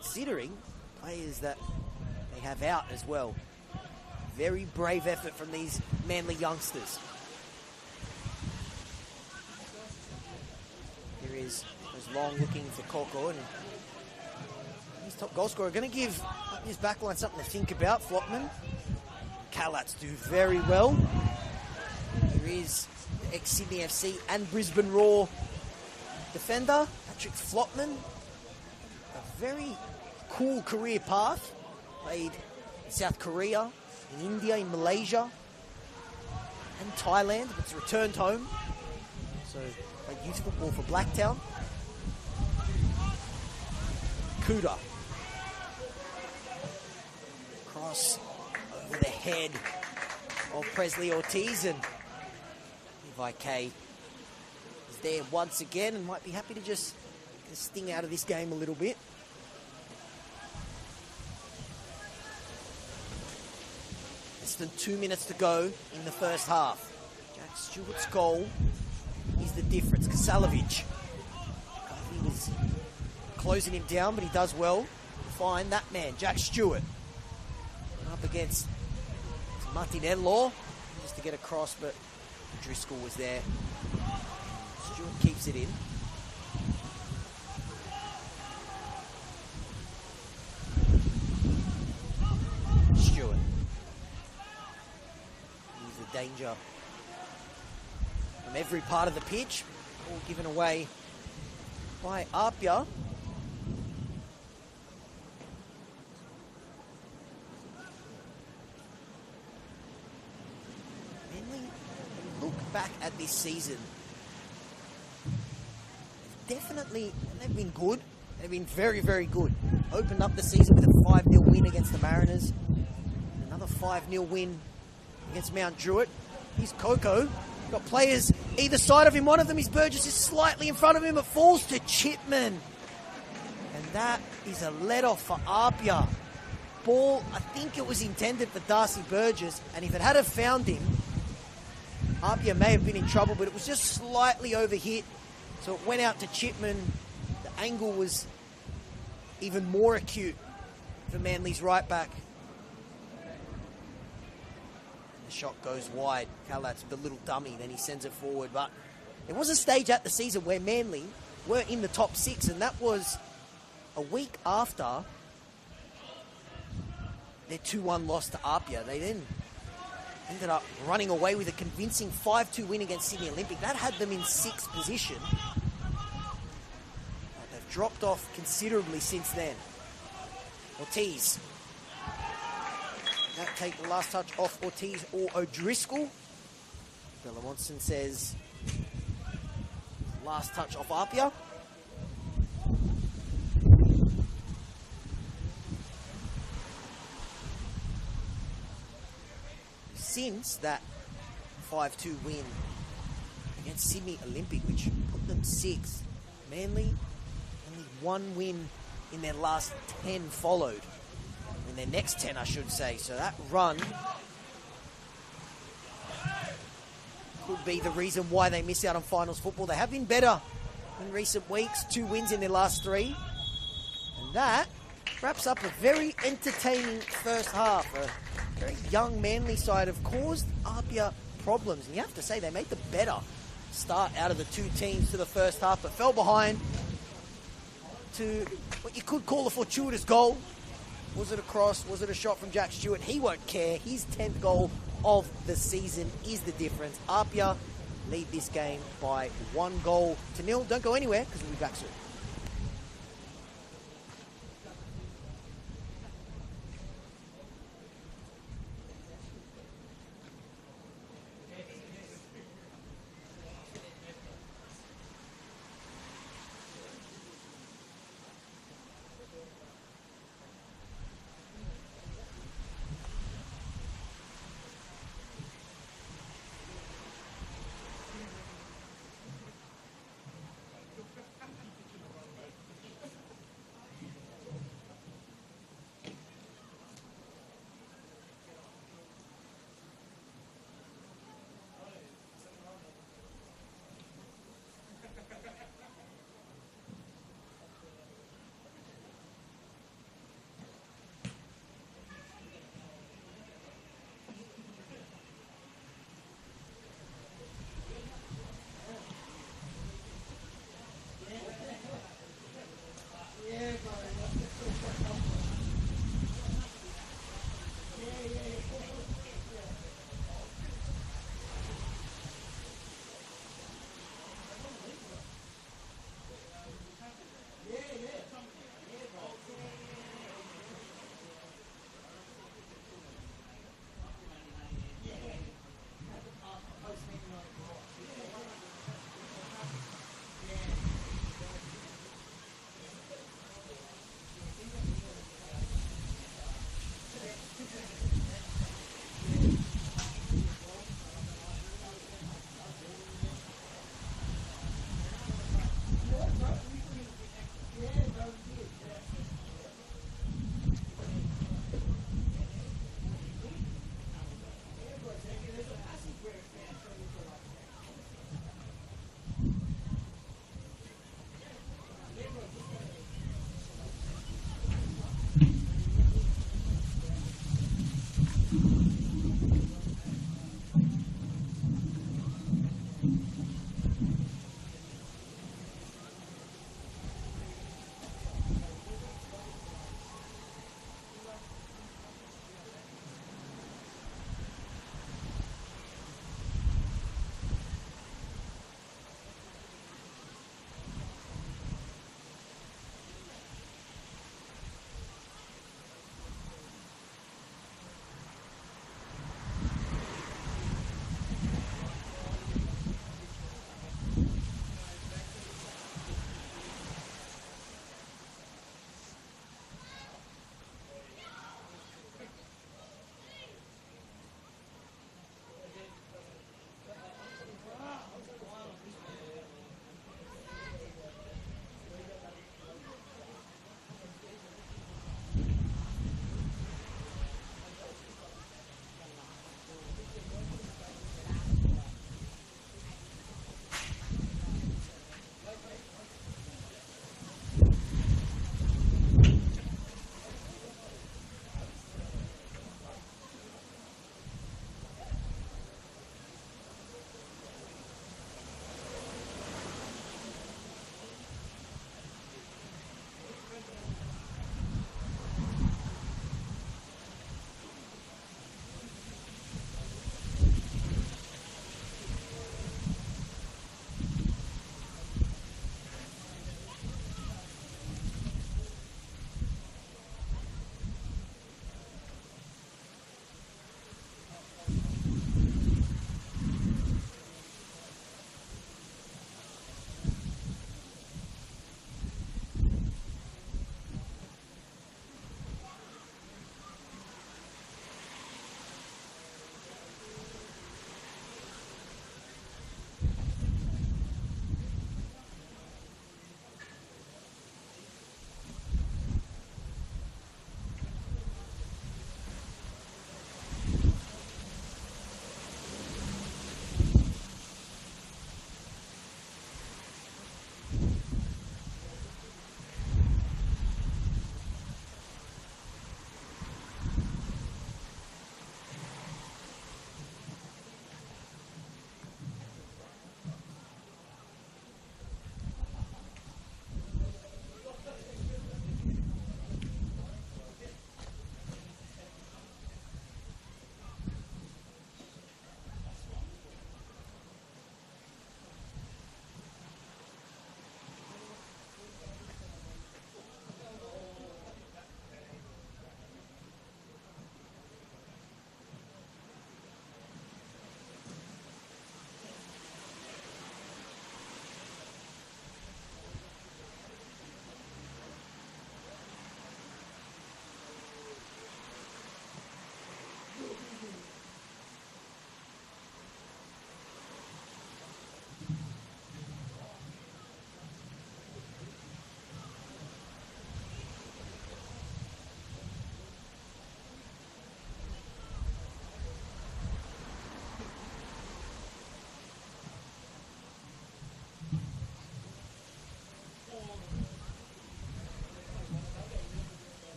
Considering players that they have out as well. Very brave effort from these Manly youngsters. Here is Long looking for Coco, and his top goal scorer. Going to give his backline something to think about. Flopman. Callats do very well. Here is the ex-Sydney FC and Brisbane Roar defender, Patrick Flopman. A very cool career path. Played in South Korea, in India, in Malaysia. and Thailand, but it's returned home. So a youth football for Blacktown. Kuda. Cross over the head of Presley Ortiz, and Levi K is there once again and might be happy to just get a sting out of this game a little bit. Less than 2 minutes to go in the first half. Jack Stewart's goal is the difference. Kasalovic. He was closing him down, but he does well to find that man, Jack Stewart. Up against Martinello, just to get across, but Driscoll was there. Stewart keeps it in. Stewart. He's the danger from every part of the pitch, all given away by APIA. Back at this season, they've been good. They've been very, very good. Opened up the season with a 5-0 win against the Mariners. Another 5-0 win against Mount Druitt. He's Coco. Got players either side of him. One of them is Burgess, is slightly in front of him. It falls to Chipman. And that is a let-off for APIA. Ball, I think it was intended for Darcy Burgess. And if it had have found him, APIA may have been in trouble, but it was just slightly overhit. So it went out to Chipman. The angle was even more acute for Manly's right back. The shot goes wide. Kalat's the little dummy, then he sends it forward. But there was a stage at the season where Manly were in the top 6, and that was a week after their 2-1 loss to APIA. They then ended up running away with a convincing 5-2 win against Sydney Olympic. That had them in 6th position. But they've dropped off considerably since then. Ortiz. That take the last touch off Ortiz or O'Driscoll. Bella Monson says last touch off APIA. Since that 5-2 win against Sydney Olympic, which put them 6th, Manly only 1 win in their last 10 followed. In their next 10, I should say. So that run could be the reason why they miss out on finals football. They have been better in recent weeks. 2 wins in their last 3. And that wraps up a very entertaining first half. A very young Manly side have caused APIA problems. And you have to say they made the better start out of the 2 teams to the first half, but fell behind to what you could call a fortuitous goal. Was it a cross? Was it a shot from Jack Stewart? He won't care. His 10th goal of the season is the difference. APIA lead this game by 1-0. Don't go anywhere because we'll be back soon.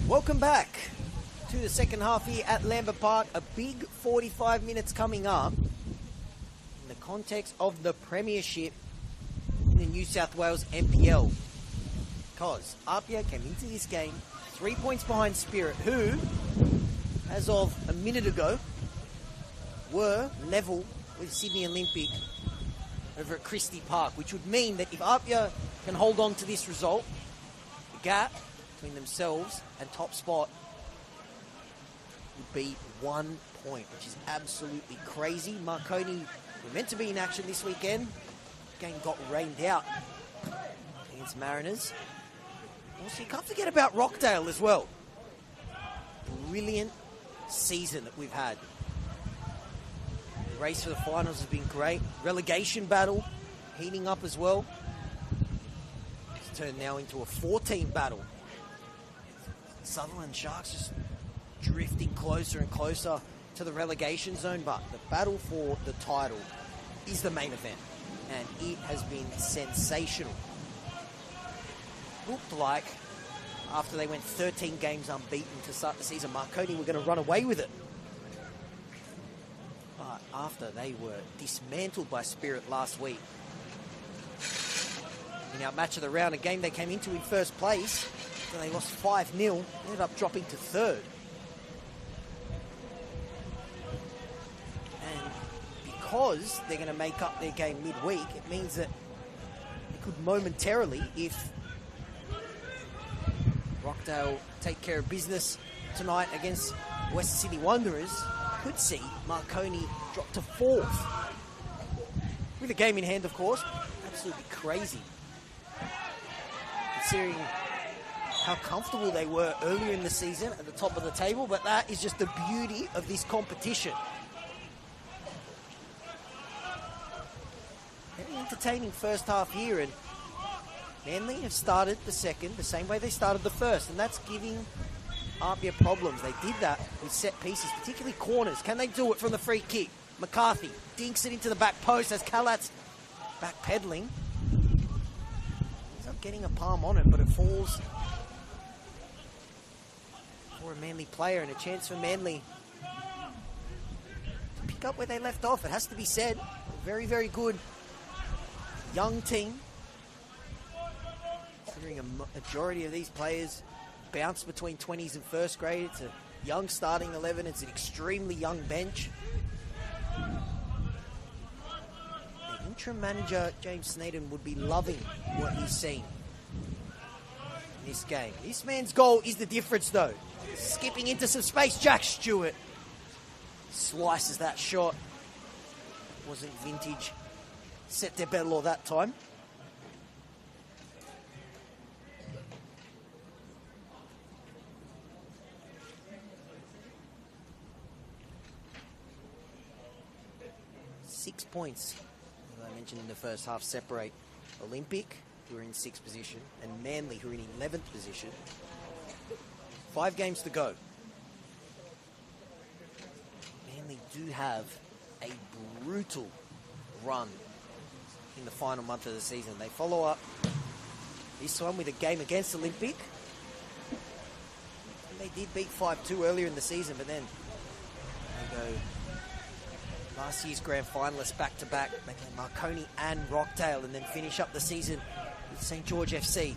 Welcome back to the second half here at Lambert Park. A big 45 minutes coming up in the context of the Premiership in the New South Wales NPL. Because APIA came into this game 3 points behind Spirit, who, as of a minute ago, were level with Sydney Olympic over at Christie Park, which would mean that if APIA can hold on to this result, the gap between themselves and top spot would be 1 point, which is absolutely crazy. Marconi were meant to be in action this weekend. Game got rained out against Mariners. Also, you can't forget about Rockdale as well. Brilliant season that we've had. The race for the finals has been great. Relegation battle heating up as well. It's turned now into a 4-team battle. Sutherland Sharks just drifting closer and closer to the relegation zone, but the battle for the title is the main event, and it has been sensational. Looked like after they went 13 games unbeaten to start the season, Marconi were going to run away with it. But after they were dismantled by Spirit last week, in our match of the round, a game they came into in first place, so they lost 5-0, ended up dropping to third. And because they're going to make up their game midweek, it means that it could momentarily, if Rockdale take care of business tonight against Western Sydney Wanderers, could see Marconi drop to fourth. With a game in hand, of course. Absolutely crazy, considering how comfortable they were earlier in the season at the top of the table, but that is just the beauty of this competition. Very entertaining first half here, and Manly have started the second the same way they started the first, and that's giving APIA problems. They did that with set pieces, particularly corners. Can they do it from the free kick? McCarthy dinks it into the back post as Kalat's backpedaling. Ends up getting a palm on it, but it falls for a Manly player, and a chance for Manly to pick up where they left off. It has to be said, a very, very good young team, considering a majority of these players bounce between 20s and first grade. It's a young starting 11. It's an extremely young bench. The interim manager, James Snaden, would be loving what he's seen in this game. This man's goal is the difference, though. Skipping into some space, Jack Stewart slices that shot. Wasn't vintage Set de Bello that time. Six points, as I mentioned in the first half, separate Olympic, who are in 6th position, and Manly, who are in 11th position. 5 games to go. Manly do have a brutal run in the final month of the season. They follow up this one with a game against Olympic. And they did beat 5-2 earlier in the season, but then They go last year's grand finalists back-to-back, making Marconi and Rockdale, and then finish up the season with St. George FC.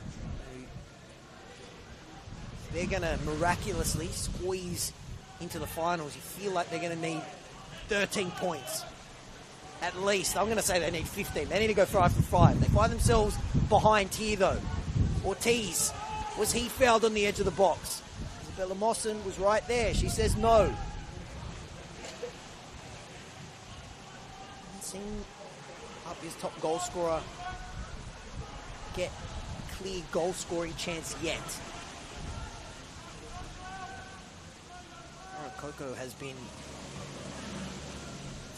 They're going to miraculously squeeze into the finals. You feel like they're going to need 13 points. At least. I'm going to say they need 15. They need to go 5 for 5. They find themselves behind here, though. Ortiz, was he fouled on the edge of the box? Isabella Mawson was right there. She says no. Haven't seen APIA's top goal scorer get a clear goal scoring chance yet. Coco has been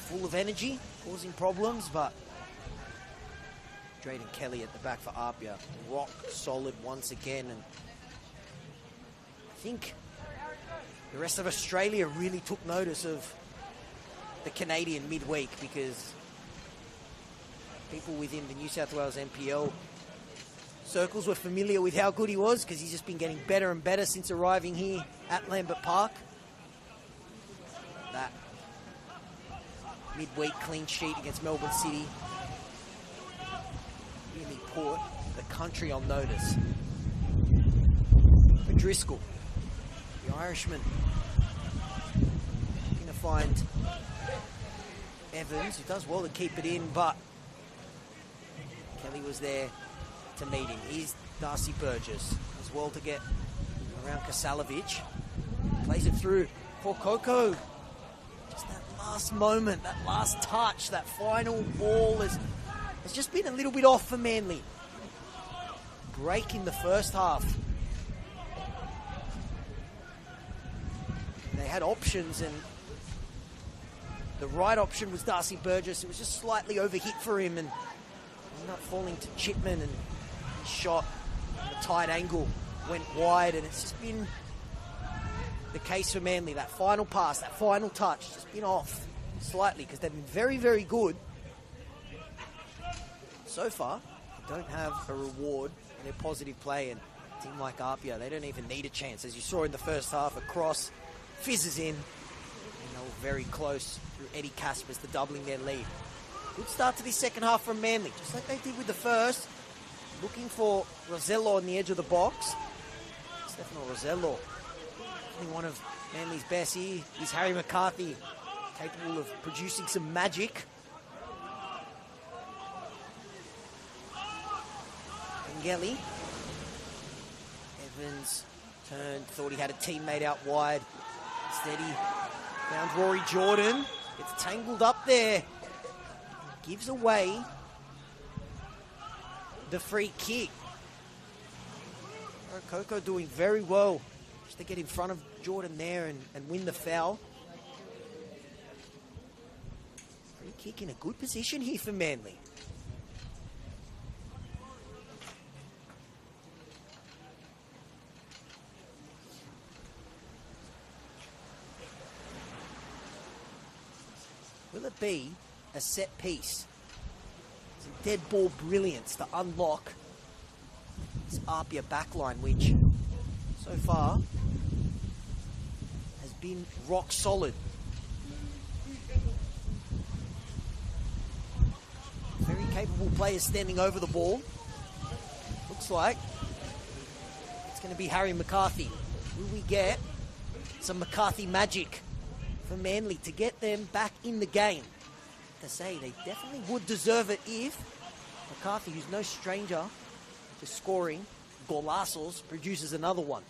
full of energy, causing problems, but Drayden Kelly at the back for APIA, rock solid once again. And I think the rest of Australia really took notice of the Canadian midweek, because people within the New South Wales NPL circles were familiar with how good he was, because he's just been getting better and better since arriving here at Lambert Park. That midweek clean sheet against Melbourne City really put the country on notice. For Driscoll, the Irishman, going to find Evans, who does well to keep it in, but Kelly was there to meet him. Here's Darcy Burgess, as well to get around Kasalovic. Plays it through for Coco. Just that last moment, that last touch, that final ball has just been a little bit off for Manly. Break in the first half. They had options, and the right option was Darcy Burgess. It was just slightly overhit for him, and ended up falling to Chipman, and his shot at a tight angle went wide, and it's just been the case for Manly. That final pass, that final touch, just been off slightly, because they've been very, very good. So far, they don't have a reward in their positive play, and a team like APIA, they don't even need a chance. As you saw in the first half, a cross fizzes in, and they were very close through Eddie Caspers to doubling their lead. Good start to this second half from Manly, just like they did with the first. Looking for Rosello on the edge of the box. Stefano Rosello, one of Manly's best here, is Harry McCarthy, capable of producing some magic. Ngeli. Evans turned, thought he had a teammate out wide. Instead he found Rory Jordan. It's tangled up there. Gives away the free kick. Coco doing very well just to get in front of Jordan there and win the foul. Free kick in a good position here for Manly. Will it be a set piece? Some dead ball brilliance to unlock this APIA backline, which so far has been rock solid. Very capable players standing over the ball. Looks like it's going to be Harry McCarthy. Will we get some McCarthy magic for Manly to get them back in the game? To say they definitely would deserve it if McCarthy, who's no stranger to scoring golazos, produces another one.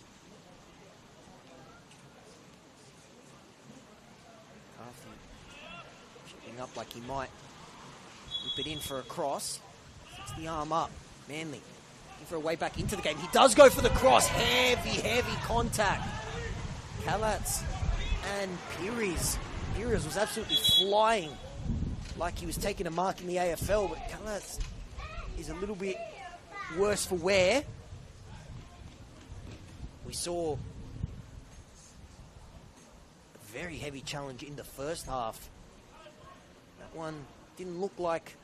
McCarthy chipping up like he might whip it in for a cross. Puts the arm up. Manly looking for a way back into the game. He does go for the cross. Heavy contact. Kalatz and Pires. Pires was absolutely flying like he was taking a mark in the AFL, but Kalatz is a little bit worse for wear. We saw a very heavy challenge in the first half. That one didn't look like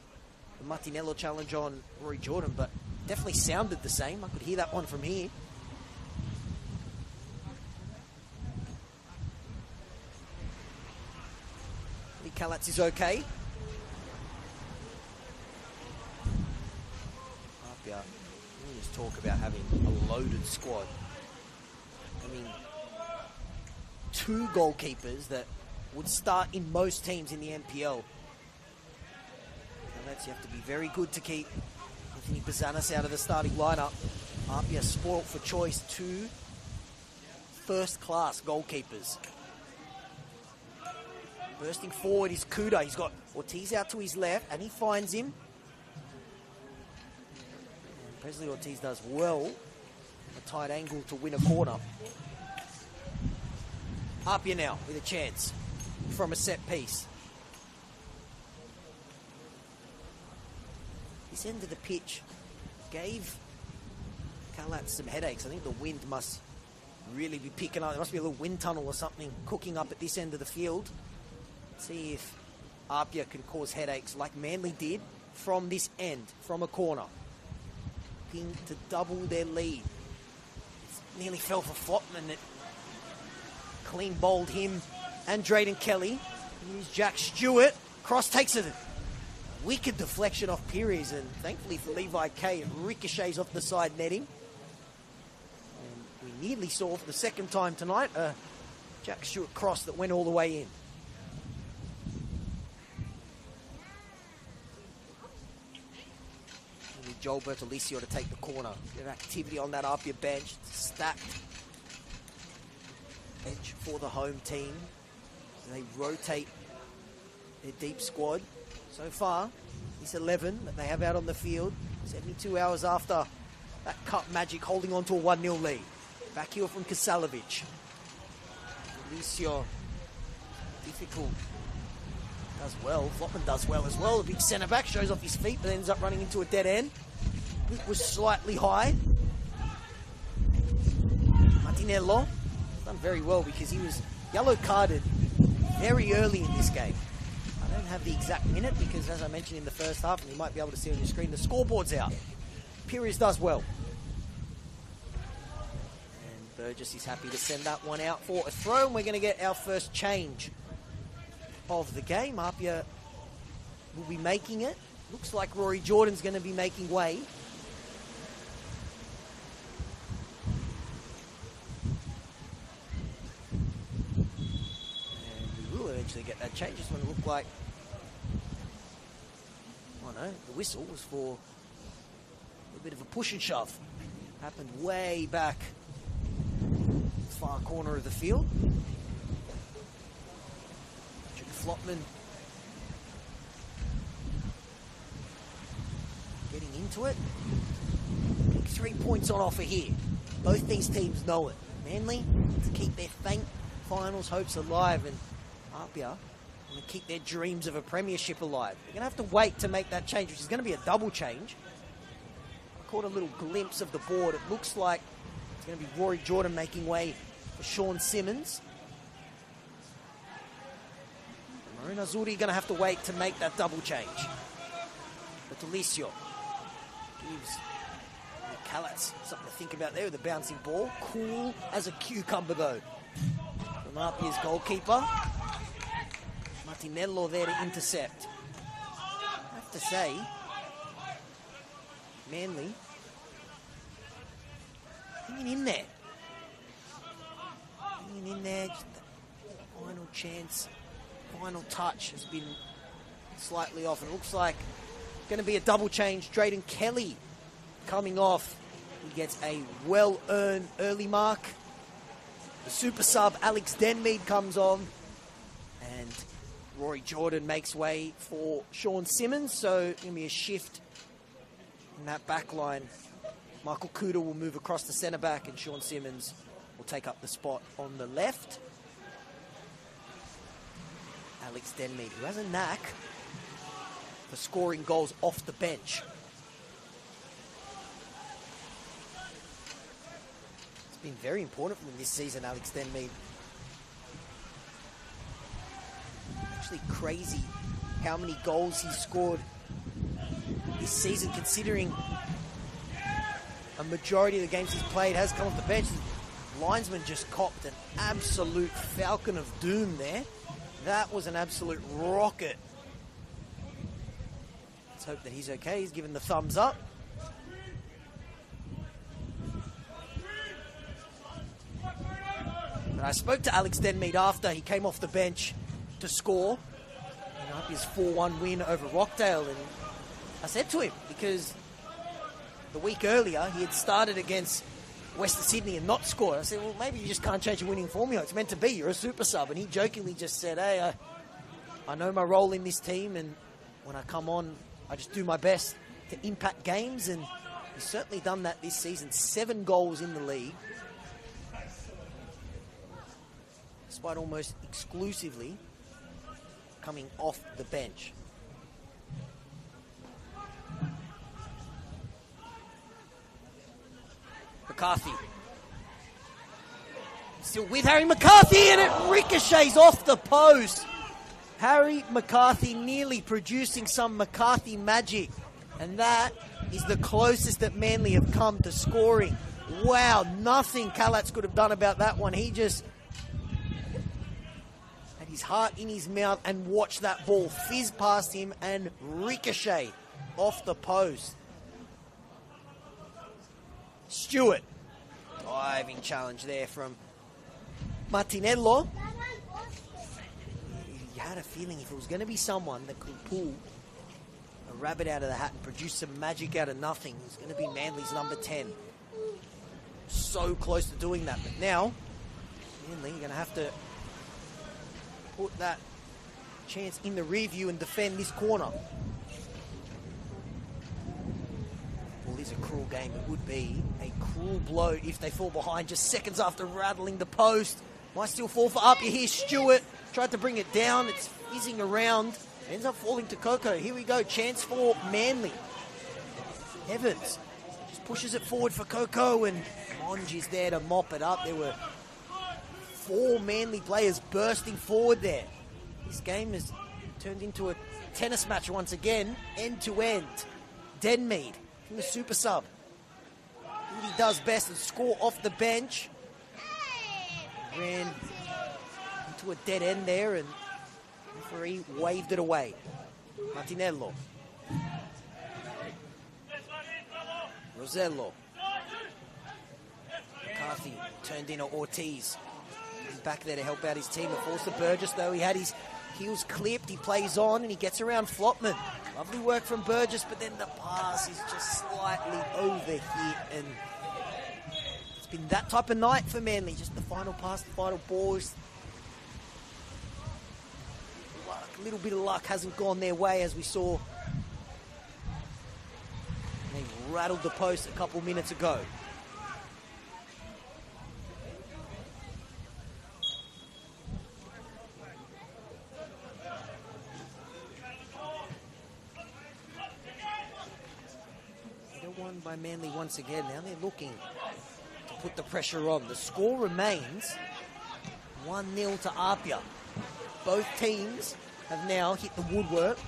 the Martinello challenge on Rory Jordan, but definitely sounded the same. I could hear that one from here. Kalatz is okay. APIA, we just talk about having a loaded squad. I mean, 2 goalkeepers that would start in most teams in the NPL. Kalatz, you have to be very good to keep Anthony Bazanis out of the starting lineup. APIA spoilt for choice, 2 first-class goalkeepers. Bursting forward is Kuda. He's got Ortiz out to his left, and he finds him. And Presley Ortiz does well. A tight angle to win a corner. APIA now with a chance from a set piece. This end of the pitch gave Kalatz some headaches. I think the wind must really be picking up. There must be a little wind tunnel or something cooking up at this end of the field. Let's see if APIA can cause headaches like Manly did from this end, from a corner. Looking to double their lead. It nearly fell for Flotman. It clean bowled him and Drayden Kelly. Here's Jack Stewart. Cross takes a wicked deflection off Pires, and thankfully for Levi K, it ricochets off the side netting. And we nearly saw for the second time tonight a Jack Stewart cross that went all the way in. We need Joel Bertolicio to take the corner. Bit of activity on that APIA bench. Stacked bench for the home team. They rotate their deep squad. So far, this 11 that they have out on the field, 72 hours after that cup magic, holding on to a 1-0 lead. Back heel from Kasalovic. Alicio, difficult. Does well. Flotman does well as well. The big centre back shows off his feet, but ends up running into a dead end. It was slightly high. Martinello done very well because he was yellow carded very early in this game. I don't have the exact minute because, as I mentioned in the first half, and you might be able to see on your screen, the scoreboard's out. Pires does well. And Burgess is happy to send that one out for a throw, and we're going to get our first change of the game. APIA will be making it. Looks like Rory Jordan's going to be making way. And we will eventually get that change. This one looked like, oh no, the whistle was for a bit of a push and shove. Happened way back far corner of the field. Flotman getting into it. Big 3 points on offer here. Both these teams know it. Manly to keep their faint finals hopes alive, and APIA want to keep their dreams of a premiership alive. They're going to have to wait to make that change, which is going to be a double change. I caught a little glimpse of the board. It looks like it's going to be Rory Jordan making way for Sean Simmons. Marina Zuri going to have to wait to make that double change. But Delicio gives Kalatz something to think about there with a bouncing ball. Cool as a cucumber though from APIA's goalkeeper. Martinello there to intercept. I have to say, Manly hanging in there. Hanging in there, just the final chance. Final touch has been slightly off, and it looks like going to be a double change. Drayden Kelly coming off. He gets a well-earned early mark. The super sub Alex Denmead comes on, and Rory Jordan makes way for Sean Simmons. So going to be a shift in that back line. Michael Kuda will move across the centre back, and Sean Simmons will take up the spot on the left. Alex Denmead, who has a knack for scoring goals off the bench. It's been very important for them this season, Alex Denmead. Actually crazy how many goals he scored this season, considering a majority of the games he's played has come off the bench. The linesman just copped an absolute falcon of doom there. That was an absolute rocket. Let's hope that he's okay. He's given the thumbs up. But I spoke to Alex Denmead after he came off the bench to score his 4-1 win over Rockdale, and I said to him, because the week earlier he had started against Western Sydney and not scored. I said, well, maybe you just can't change your winning formula. It's meant to be. You're a super sub. And he jokingly just said, hey, I know my role in this team, and when I come on, I just do my best to impact games, and he's certainly done that this season. 7 goals in the league, despite almost exclusively coming off the bench. McCarthy. Still with Harry McCarthy, and it ricochets off the post. Harry McCarthy nearly producing some McCarthy magic, and that is the closest that Manly have come to scoring. Wow, nothing Kalatz could have done about that one. He just had his heart in his mouth and watched that ball fizz past him and ricochet off the post. Stewart. Diving challenge there from Martinello. You had a feeling if it was going to be someone that could pull a rabbit out of the hat and produce some magic out of nothing, it was going to be Manly's number 10. So close to doing that, but now Manly, you're going to have to put that chance in the rear view and defend this corner. Well, it is a cruel game. It would be a cruel blow if they fall behind just seconds after rattling the post. Might still fall for APIA here. Stewart tried to bring it down. It's fizzing around. Ends up falling to Coco. Here we go. Chance for Manly. Evans just pushes it forward for Coco, and Monge is there to mop it up. There were 4 Manly players bursting forward there. This game has turned into a tennis match once again, end to end. Denmead from the super sub. What he does best is score off the bench. Ran into a dead end there, and the referee waved it away. Martinello. Rosello. McCarthy turned in Ortiz. He's back there to help out his team. It falls to Burgess, though. He had his heels clipped. He plays on, and he gets around Flopman. Lovely work from Burgess, but then the pass is just slightly overhit, and it's been that type of night for Manly. Just the final pass, the final balls. A little bit of luck hasn't gone their way, as we saw. They rattled the post a couple minutes ago. Won by Manly once again. Now they're looking to put the pressure on. The score remains 1-0 to APIA. Both teams have now hit the woodwork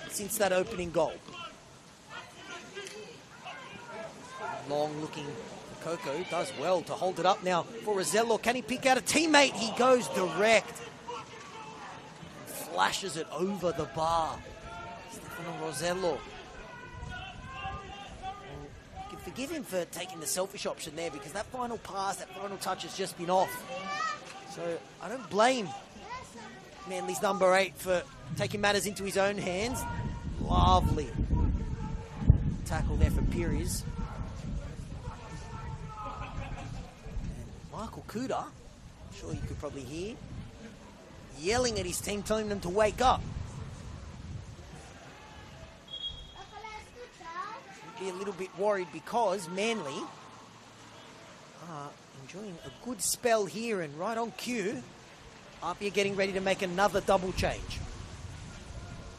since that opening goal. Long looking for Coco. Does well to hold it up now for Rosello. Can he pick out a teammate? He goes direct. Flashes it over the bar. Stefano Rosello. Forgive him for taking the selfish option there, because that final pass, that final touch has just been off. So I don't blame Manly's number 8 for taking matters into his own hands. Lovely tackle there for Pires. And Michael Kuda, I'm sure you could probably hear, yelling at his team, telling them to wake up. Be a little bit worried, because Manly are enjoying a good spell here, and right on cue, APIA getting ready to make another double change.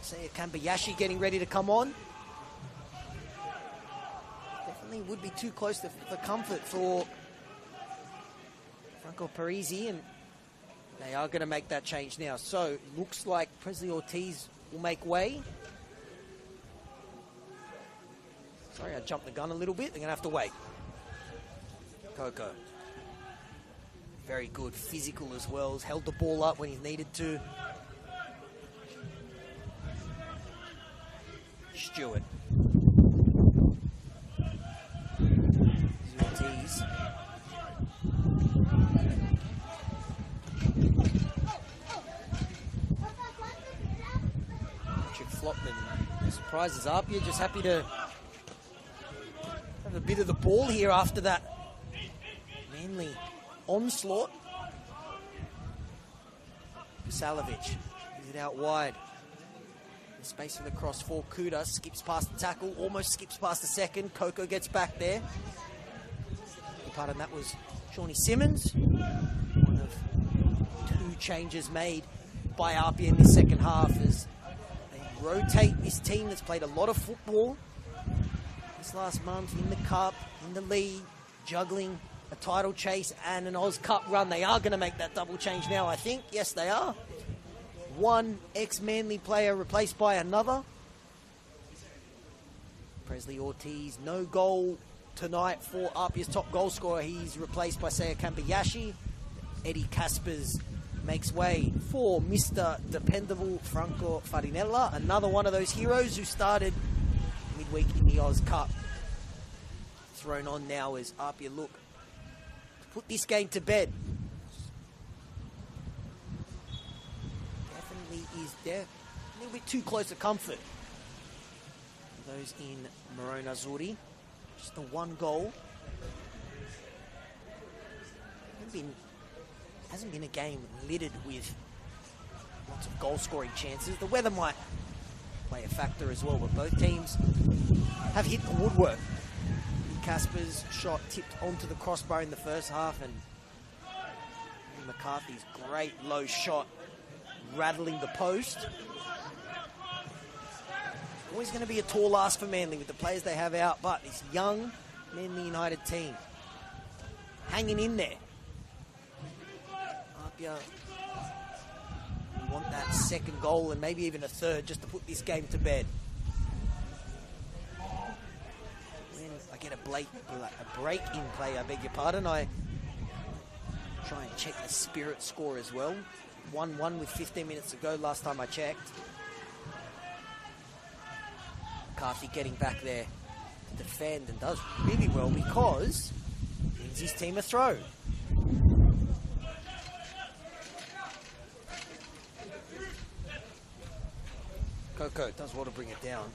Say Kambayashi getting ready to come on. Definitely would be too close for comfort for Franco Parisi, and they are going to make that change now. So looks like Presley Ortiz will make way. Sorry, I jumped the gun a little bit. They're going to have to wait. Coco. Very good. Physical as well. Has held the ball up when he's needed to. Stewart. Ortiz. Patrick Flopman. No surprises. APIA just happy to have a bit of the ball here after that Manly onslaught. Salovic is it out wide. The space for the cross for Kuda. Skips past the tackle, almost skips past the second. Coco gets back there. Part of that was Shawnee Simmons. One of two changes made by APIA in the second half as they rotate this team that's played a lot of football this last month in the Cup, in the league, juggling a title chase and an Oz Cup run. They are going to make that double change now, I think. Yes, they are. One ex-Manly player replaced by another. Presley Ortiz, no goal tonight for APIA's top goal scorer. He's replaced by Seiya Kambayashi. Eddie Caspers makes way for Mr. Dependable Franco Farinella, another one of those heroes who started midweek in the Oz Cup. Thrown on now as APIA look to put this game to bed. Definitely is there a little bit too close to comfort. Those in Maroon Azuri. Just the one goal. Hasn't been a game littered with lots of goal-scoring chances. The weather might play a factor as well, but both teams have hit the woodwork. Casper's shot tipped onto the crossbar in the first half, and McCarthy's great low shot rattling the post. Always going to be a tall ask for Manly with the players they have out, but this young Manly United team hanging in there. APIA want that second goal and maybe even a third just to put this game to bed. When I get a break in play, I beg your pardon, I try and check the Spirit score as well. 1-1 with 15 minutes to go last time I checked. McCarthy getting back there to defend and does really well because it gives his team a throw. Coco does well to bring it down.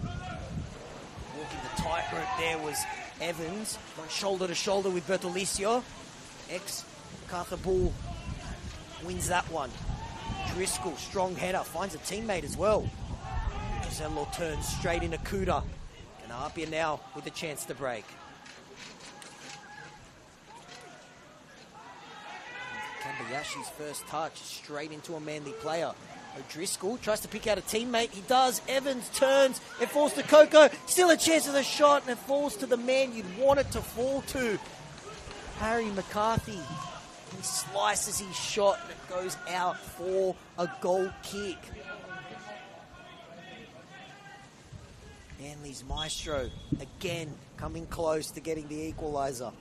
Walking the tightrope there was Evans, going shoulder to shoulder with Bertolicio. Ex-MacArthur Bull wins that one. Driscoll, strong header, finds a teammate as well. Gisello turns straight into Kuda. And APIA now with a chance to break. Kambayashi's first touch, straight into a Manly player. O'Driscoll tries to pick out a teammate. He does. Evans turns. It falls to Coco. Still a chance of the shot, and it falls to the man you'd want it to fall to. Harry McCarthy. He slices his shot, and it goes out for a goal kick. Manly's maestro again coming close to getting the equaliser.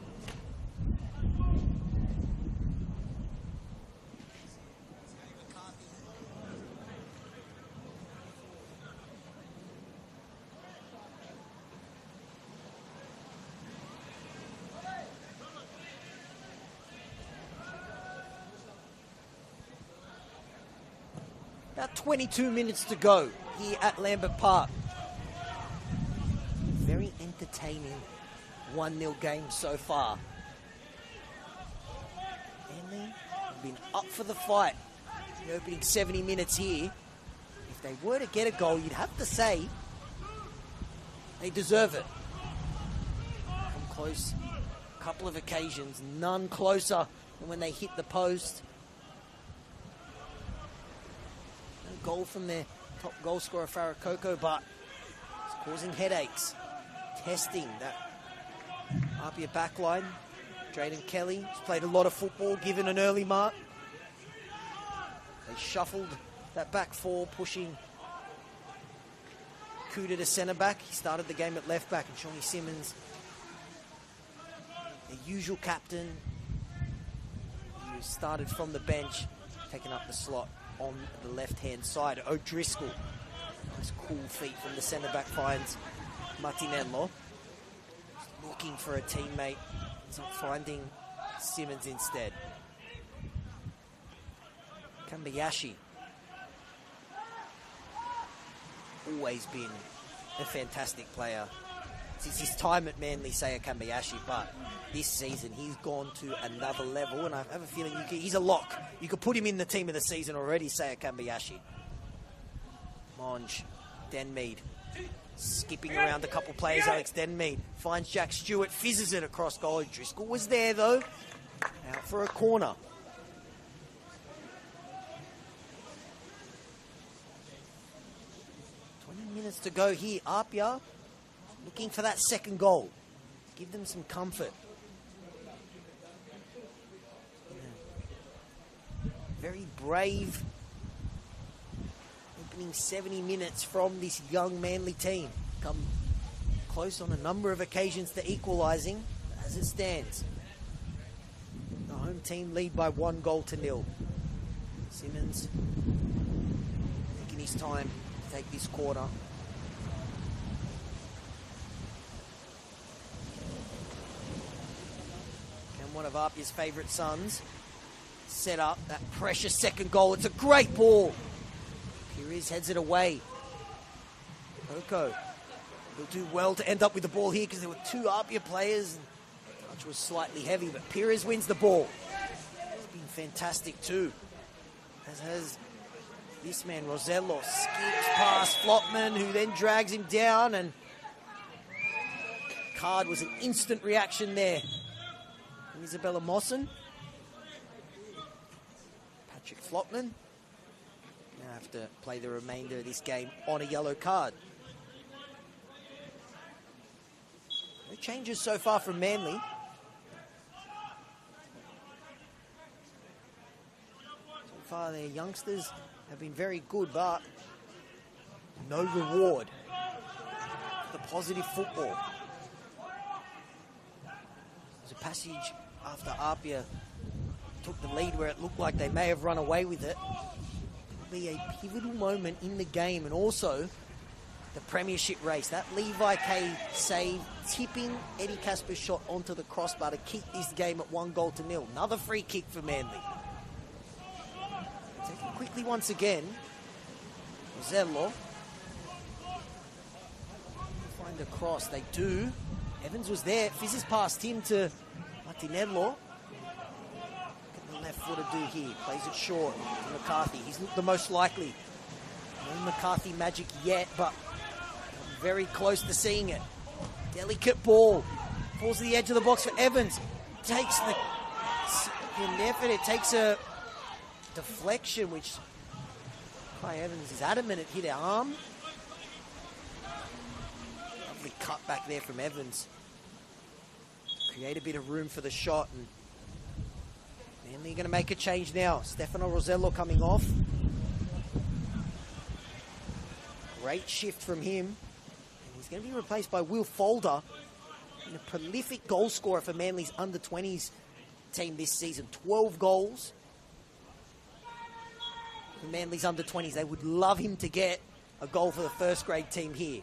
About 22 minutes to go here at Lambert Park. Very entertaining 1-0 game so far. Manly have been up for the fight in the opening 70 minutes here. If they were to get a goal, you'd have to say they deserve it. Come close a couple of occasions, none closer than when they hit the post. Goal from their top goal scorer, Farah Coco, but it's causing headaches. Testing that APIA backline. Drayden Kelly has played a lot of football, given an early mark. They shuffled that back four, pushing Kuda to centre back. He started the game at left back, and Shawnee Simmons, the usual captain, who started from the bench, taking up the slot on the left-hand side. O'Driscoll. Nice cool feet from the centre-back finds Martinello. Looking for a teammate. He's not finding Simmons instead. Kambayashi. Always been a fantastic player. Since his time at Manly, Saya Kambayashi, but this season he's gone to another level, and I have a feeling he's a lock. You could put him in the team of the season already, Saya Kambayashi. Monge, Denmead, skipping around a couple players. Alex Denmead finds Jack Stewart, fizzes it across goal. Driscoll was there though, out for a corner. Minutes to go here. APIA looking for that second goal. Give them some comfort. Very brave opening 70 minutes from this young Manly team. Come close on a number of occasions to equalising as it stands. The home team lead by 1-0. Simmons taking his time to take this quarter. One of APIA's favourite sons set up that precious second goal. It's a great ball. Pires heads it away. Oko will do well to end up with the ball here because there were two APIA players. The touch was slightly heavy, but Pires wins the ball. He's been fantastic too, as has this man Rosello. Skips past Flopman, who then drags him down, and card was an instant reaction there. Isabella Mawson. Patrick Flopman now have to play the remainder of this game on a yellow card. No changes so far from Manly. So far their youngsters have been very good, but no reward for the positive football. There's a passage after APIA took the lead where it looked like they may have run away with it. It'll be a pivotal moment in the game, and also the premiership race. That Levi K save, tipping Eddie Casper's shot onto the crossbar to keep this game at 1-0. Another free kick for Manly. Taken quickly once again. Rosello. Find a cross. They do. Evans was there. Fizzes past him to Martinello. What can the left footer do here? Plays it short to McCarthy. He's looked the most likely. No McCarthy magic yet, but very close to seeing it. Delicate ball. Falls to the edge of the box for Evans. Takes the effort. It takes a deflection, which Kai Evans is adamant it hit our arm. Lovely cut back there from Evans. Create a bit of room for the shot, and Manly are going to make a change now. Stefano Rosello coming off. Great shift from him. And he's going to be replaced by Will Folder, a prolific goal scorer for Manly's under-20s team this season. 12 goals for Manly's under-20s. They would love him to get a goal for the first-grade team here.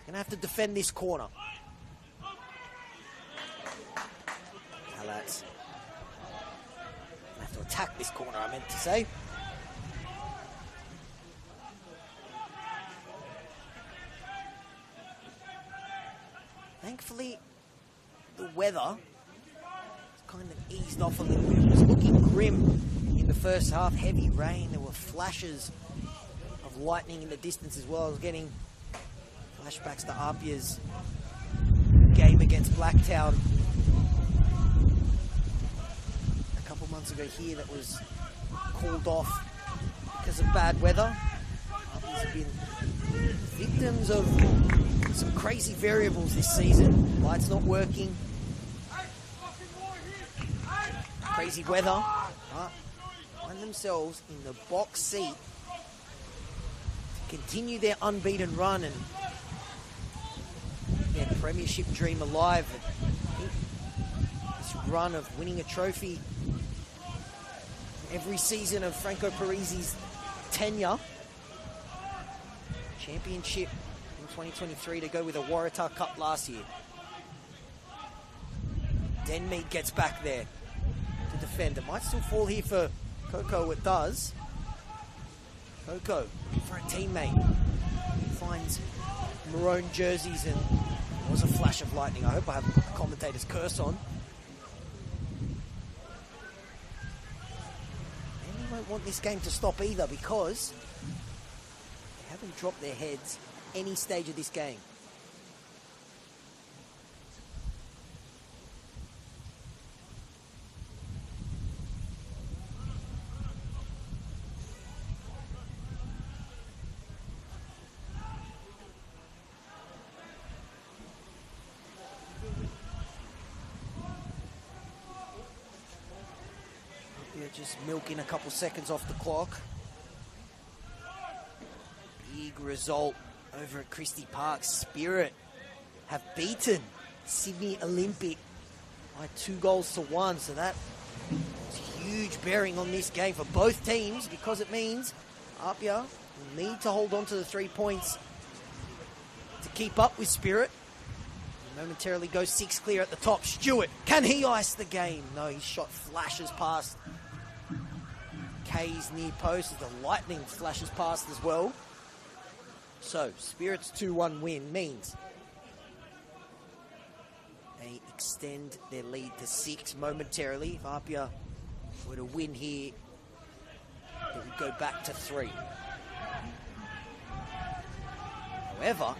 Going to have to defend this corner. Lads. Have to attack this corner, I meant to say. Thankfully, the weather kind of eased off a little bit. It was looking grim in the first half. Heavy rain. There were flashes of lightning in the distance as well. I was getting flashbacks to APIA's game against Blacktown months ago here that was called off because of bad weather. Others have been victims of some crazy variables this season. Lights not working, crazy weather, but find themselves in the box seat to continue their unbeaten run and their premiership dream alive. This run of winning a trophy every season of Franco Parisi's tenure. Championship in 2023 to go with a Waratah Cup last year. Denmead gets back there to defend. It might still fall here for Coco, it does. Coco for a teammate. Finds maroon jerseys and there was a flash of lightning. I hope I haven't put the commentator's curse on. And they won't want this game to stop either because they haven't dropped their heads any stage of this game. Just milking a couple seconds off the clock. Big result over at Christie Park. Spirit have beaten Sydney Olympic by 2-1. So that has huge bearing on this game for both teams because it means APIA will need to hold on to the 3 points to keep up with Spirit. Momentarily goes 6 clear at the top. Stewart, can he ice the game? No, his shot flashes past K's near post. The lightning flashes past as well. So, Spirit's 2-1 win means they extend their lead to 6 momentarily. If APIA were to win here, it would go back to 3. However,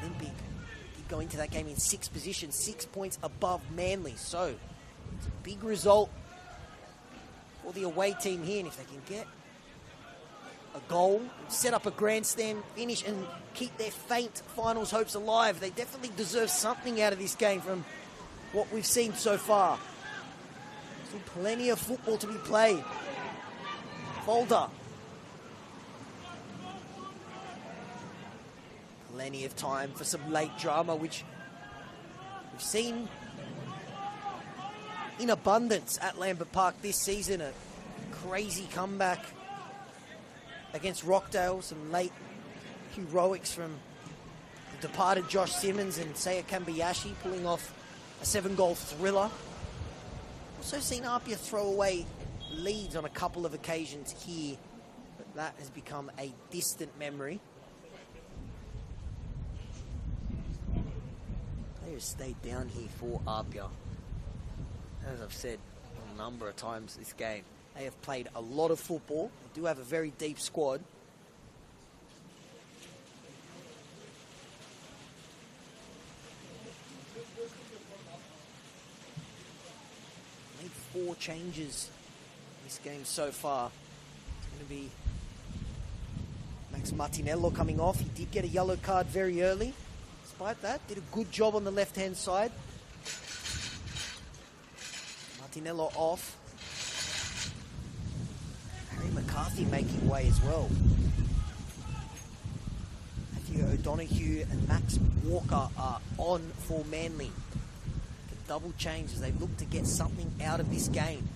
Olympic did go into that game in 6th position, 6 points above Manly. So, it's a big result for the away team here, and if they can get a goal, set up a grandstand finish and keep their faint finals hopes alive, they definitely deserve something out of this game from what we've seen so far. Still plenty of football to be played. Folder. Plenty of time for some late drama, which we've seen in abundance at Lambert Park this season. A crazy comeback against Rockdale, some late heroics from the departed Josh Simmons and Saya Kambayashi pulling off a 7-goal thriller. Also seen APIA throw away leads on a couple of occasions here, but that has become a distant memory. Players stayed down here for APIA. As I've said a number of times this game, they have played a lot of football. They do have a very deep squad. Made 4 changes this game so far. It's going to be Max Martinello coming off. He did get a yellow card very early. Despite that, did a good job on the left-hand side. Martinello off. Harry McCarthy making way as well. Matthew O'Donoghue and Max Walker are on for Manly. A double change as they look to get something out of this game.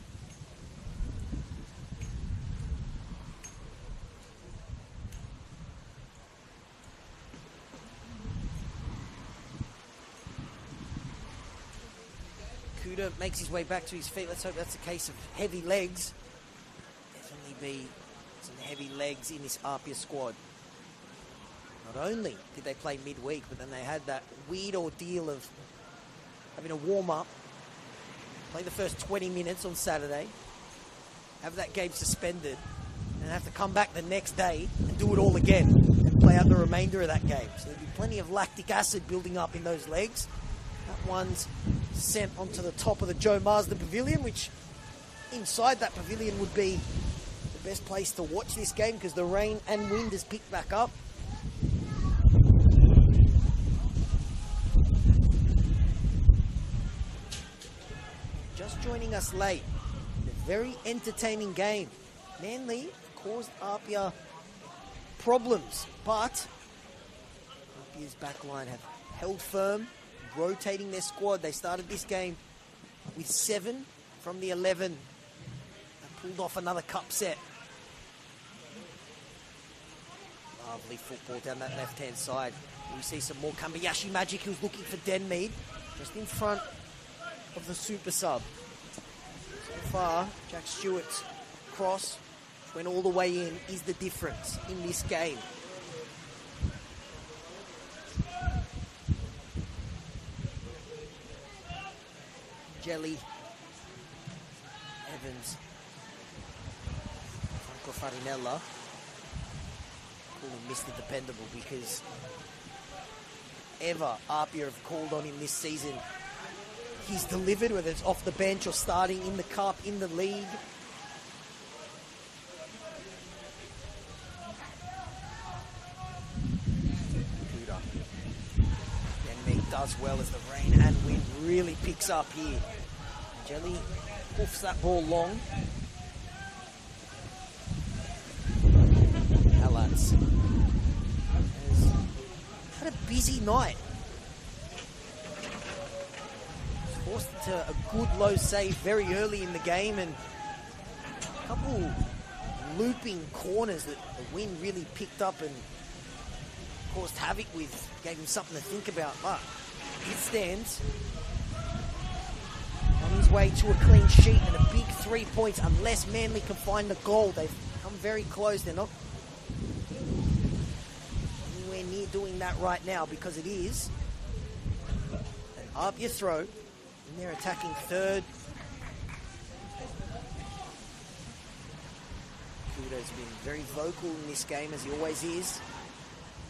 Makes his way back to his feet. Let's hope that's a case of heavy legs. Definitely be some heavy legs in this APIA squad. Not only did they play midweek, but then they had that weird ordeal of having a warm-up, play the first 20 minutes on Saturday, have that game suspended, and have to come back the next day and do it all again and play out the remainder of that game. So there'll be plenty of lactic acid building up in those legs. That one's sent onto the top of the Joe Marsden Pavilion, which inside that pavilion would be the best place to watch this game because the rain and wind has picked back up. Just joining us late, a very entertaining game. Manly caused APIA problems, but APIA's backline have held firm, rotating their squad. They started this game with 7 from the 11 and pulled off another cup set Lovely football down that left-hand side. We see some more Kambayashi magic, who's looking for Denmead, just in front of the super sub. So far, Jack Stewart's cross, which went all the way in, is the difference in this game. Jelly, Evans, Franco Farinella. Call him Mr. Dependable because ever APIA have called on him this season, he's delivered, whether it's off the bench or starting in the cup, in the league. Denmead does well as the rain and wind really picks up here. Jelly hoofs that ball long. Alats has had a busy night. Forced into a good low save very early in the game, and a couple looping corners that the wind really picked up and caused havoc with, gave him something to think about. But he stands on his way to a clean sheet and a big 3 points, unless Manly can find the goal. They've come very close. They're not anywhere near doing that right now because it is an APIA throw. And they're attacking third. Kudo's been very vocal in this game, as he always is.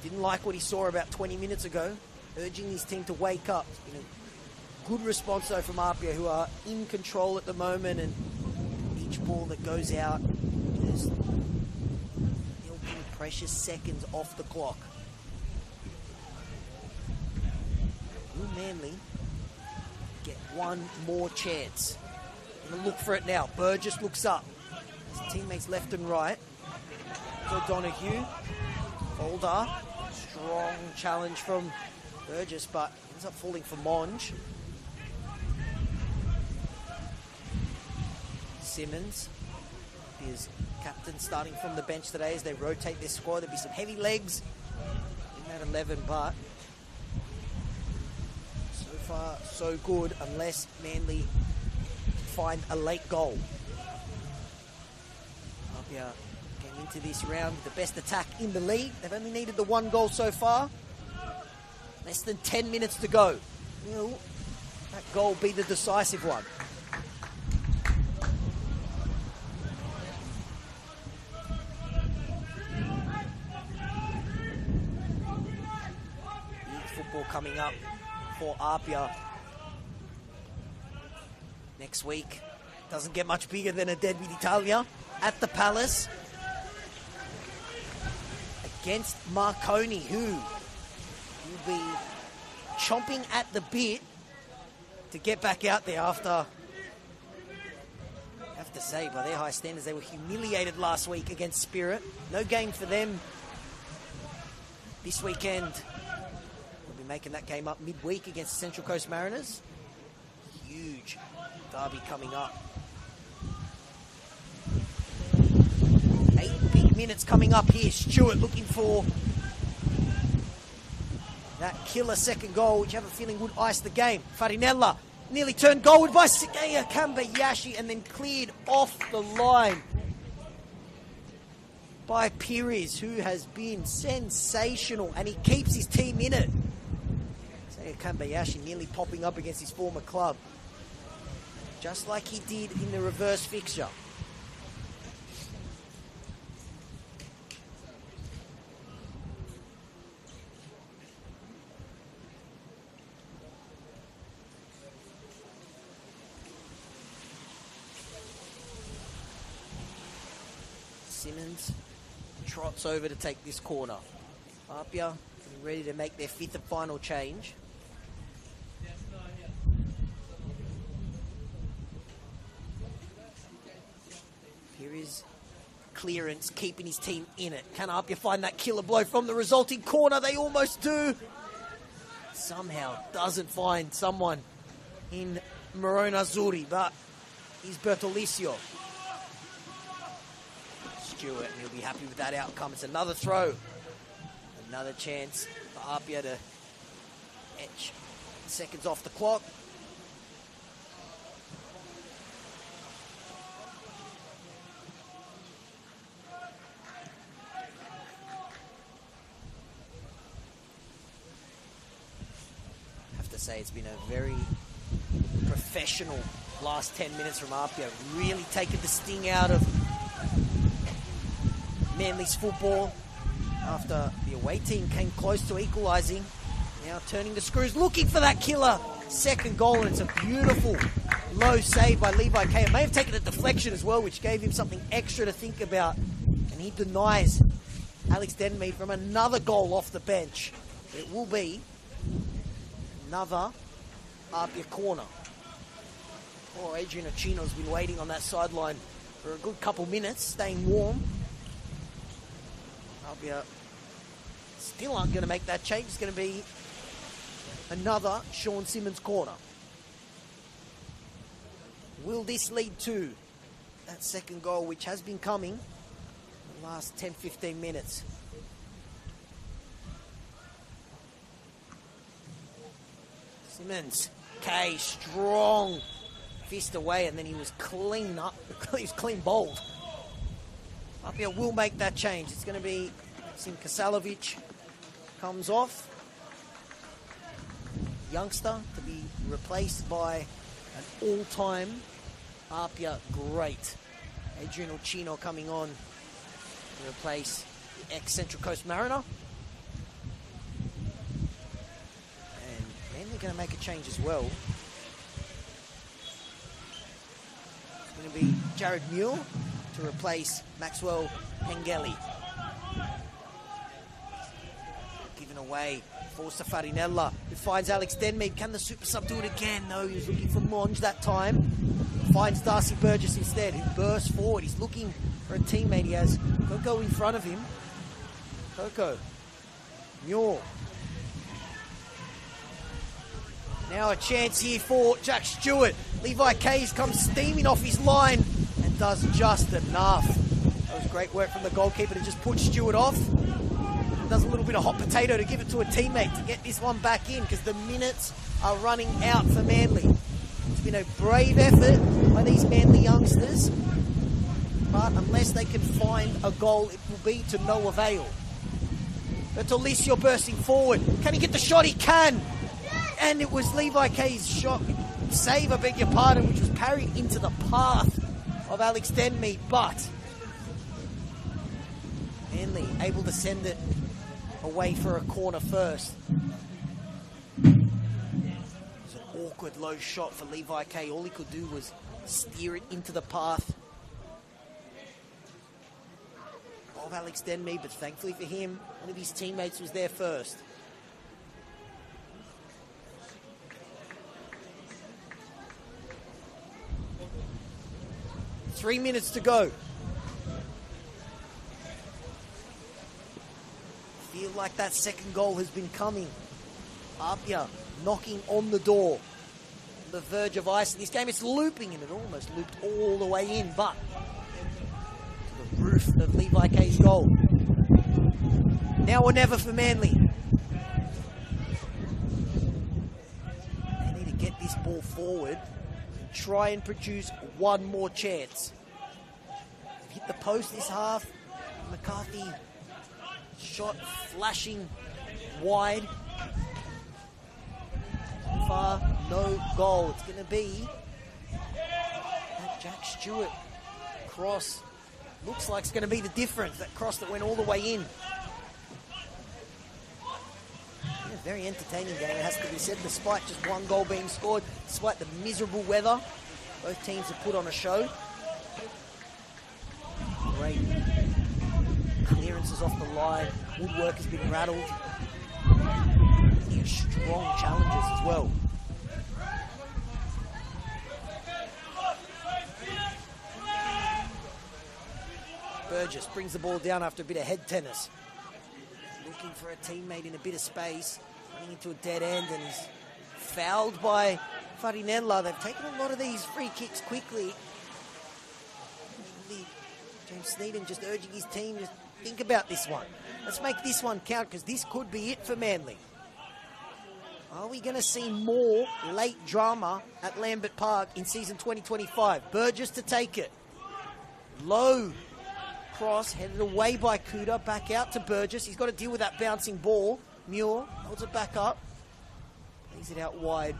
Didn't like what he saw about 20 minutes ago, urging his team to wake up. It's been a good response, though, from APIA, who are in control at the moment, and each ball that goes out is milking precious seconds off the clock. Will Manly get one more chance? Gonna look for it now. Burgess looks up. His teammates left and right. O'Donoghue. Holder. Strong challenge from Burgess, but ends up falling for Monge. Simmons is captain, starting from the bench today as they rotate their squad. There'll be some heavy legs in that 11, but so far so good, unless Manly find a late goal. APIA came into this round with the best attack in the league. They've only needed the one goal so far. Less than 10 minutes to go. Will that goal be the decisive one? Big football coming up for APIA next week. Doesn't get much bigger than a Derby d'Italia at the Palace against Marconi, who will be chomping at the bit to get back out there after, I have to say, by their high standards, they were humiliated last week against Spirit. No game for them this weekend. We'll be making that game up midweek against the Central Coast Mariners. Huge derby coming up. 8 big minutes coming up here. Stewart looking for that killer second goal, which you have a feeling would ice the game. Farinella nearly turned goalward by Segeya Kambayashi and then cleared off the line by Pires, who has been sensational, and he keeps his team in it. Segeya Kambayashi nearly popping up against his former club, just like he did in the reverse fixture. Simmons trots over to take this corner. APIA ready to make their fifth and final change. Here is clearance, keeping his team in it. Can APIA find that killer blow from the resulting corner? They almost do. Somehow doesn't find someone in Marone Azzurri, but he's Bertolicio. Stewart, and he'll be happy with that outcome. It's another throw Another chance for APIA to etch seconds off the clock. Have to say it's been a very professional last 10 minutes from APIA. Really taken the sting out of Manly's football after the away team came close to equalising. Now turning the screws, looking for that killer second goal, and it's a beautiful low save by Levi K. It may have taken a deflection as well, which gave him something extra to think about, and he denies Alex Denmead from another goal off the bench. It will be another APIA corner. Oh, Adrian Ochino's been waiting on that sideline for a good couple minutes, staying warm. APIA still aren't going to make that change. It's going to be another Sean Simmons corner. Will this lead to that second goal, which has been coming in the last 10-15 minutes? Simmons, K, strong fist away, and then he was clean up. He was clean bowled. APIA will make that change. It's going to be Sim Kasalovic comes off. Youngster to be replaced by an all-time APIA great. Adrian Ochino coming on to replace the ex-Central Coast Mariner. And then they're going to make a change as well. It's going to be Jared Muir to replace Maxwell Pengeli. Given away for Farinella, who finds Alex Denmead. Can the super sub do it again? No, he was looking for Monge that time. Finds Darcy Burgess instead, who bursts forward. He's looking for a teammate. He has Coco in front of him. Coco. Muir. Now a chance here for Jack Stewart. Levi Kays comes steaming off his line and does just enough. That was great work from the goalkeeper to just put Stewart off. Does a little bit of hot potato to give it to a teammate to get this one back in, because the minutes are running out for Manly. It's been a brave effort by these Manly youngsters, but unless they can find a goal, it will be to no avail. Bertolicio bursting forward. Can he get the shot? He can! And it was Levi K's shot, save, I beg your pardon, which was parried into the path of Alex Denmead, but Manly able to send it away for a corner first. It was an awkward low shot for Levi K. All he could do was steer it into the path of Alex Denmead, but thankfully for him, one of his teammates was there first. Three minutes to go. Feel like that second goal has been coming. APIA knocking on the door, on the verge of ice in this game. It's looping, and it almost looped all the way in, but to the roof of Levi K's goal. Now or never for Manly. They need to get this ball forward and try and produce one more chance. They've hit the post this half. McCarthy shot flashing wide. Far, no goal. It's going to be that Jack Stewart cross. Looks like it's going to be the difference. That cross that went all the way in. Yeah, very entertaining game, it has to be said, despite just one goal being scored, despite the miserable weather. Both teams have put on a show. Great clearances off the line. Woodwork has been rattled. Strong challenges as well. Burgess brings the ball down after a bit of head tennis. Looking for a teammate in a bit of space. Running into a dead end, and he's fouled by Farinella. They've taken a lot of these free kicks quickly. James Sneeden just urging his team to think about this one. Let's make this one count, because this could be it for Manly. Are we going to see more late drama at Lambert Park in season 2025? Burgess to take it. Low cross, headed away by Kuda, back out to Burgess. He's got to deal with that bouncing ball. Muir holds it back up. Plays it out wide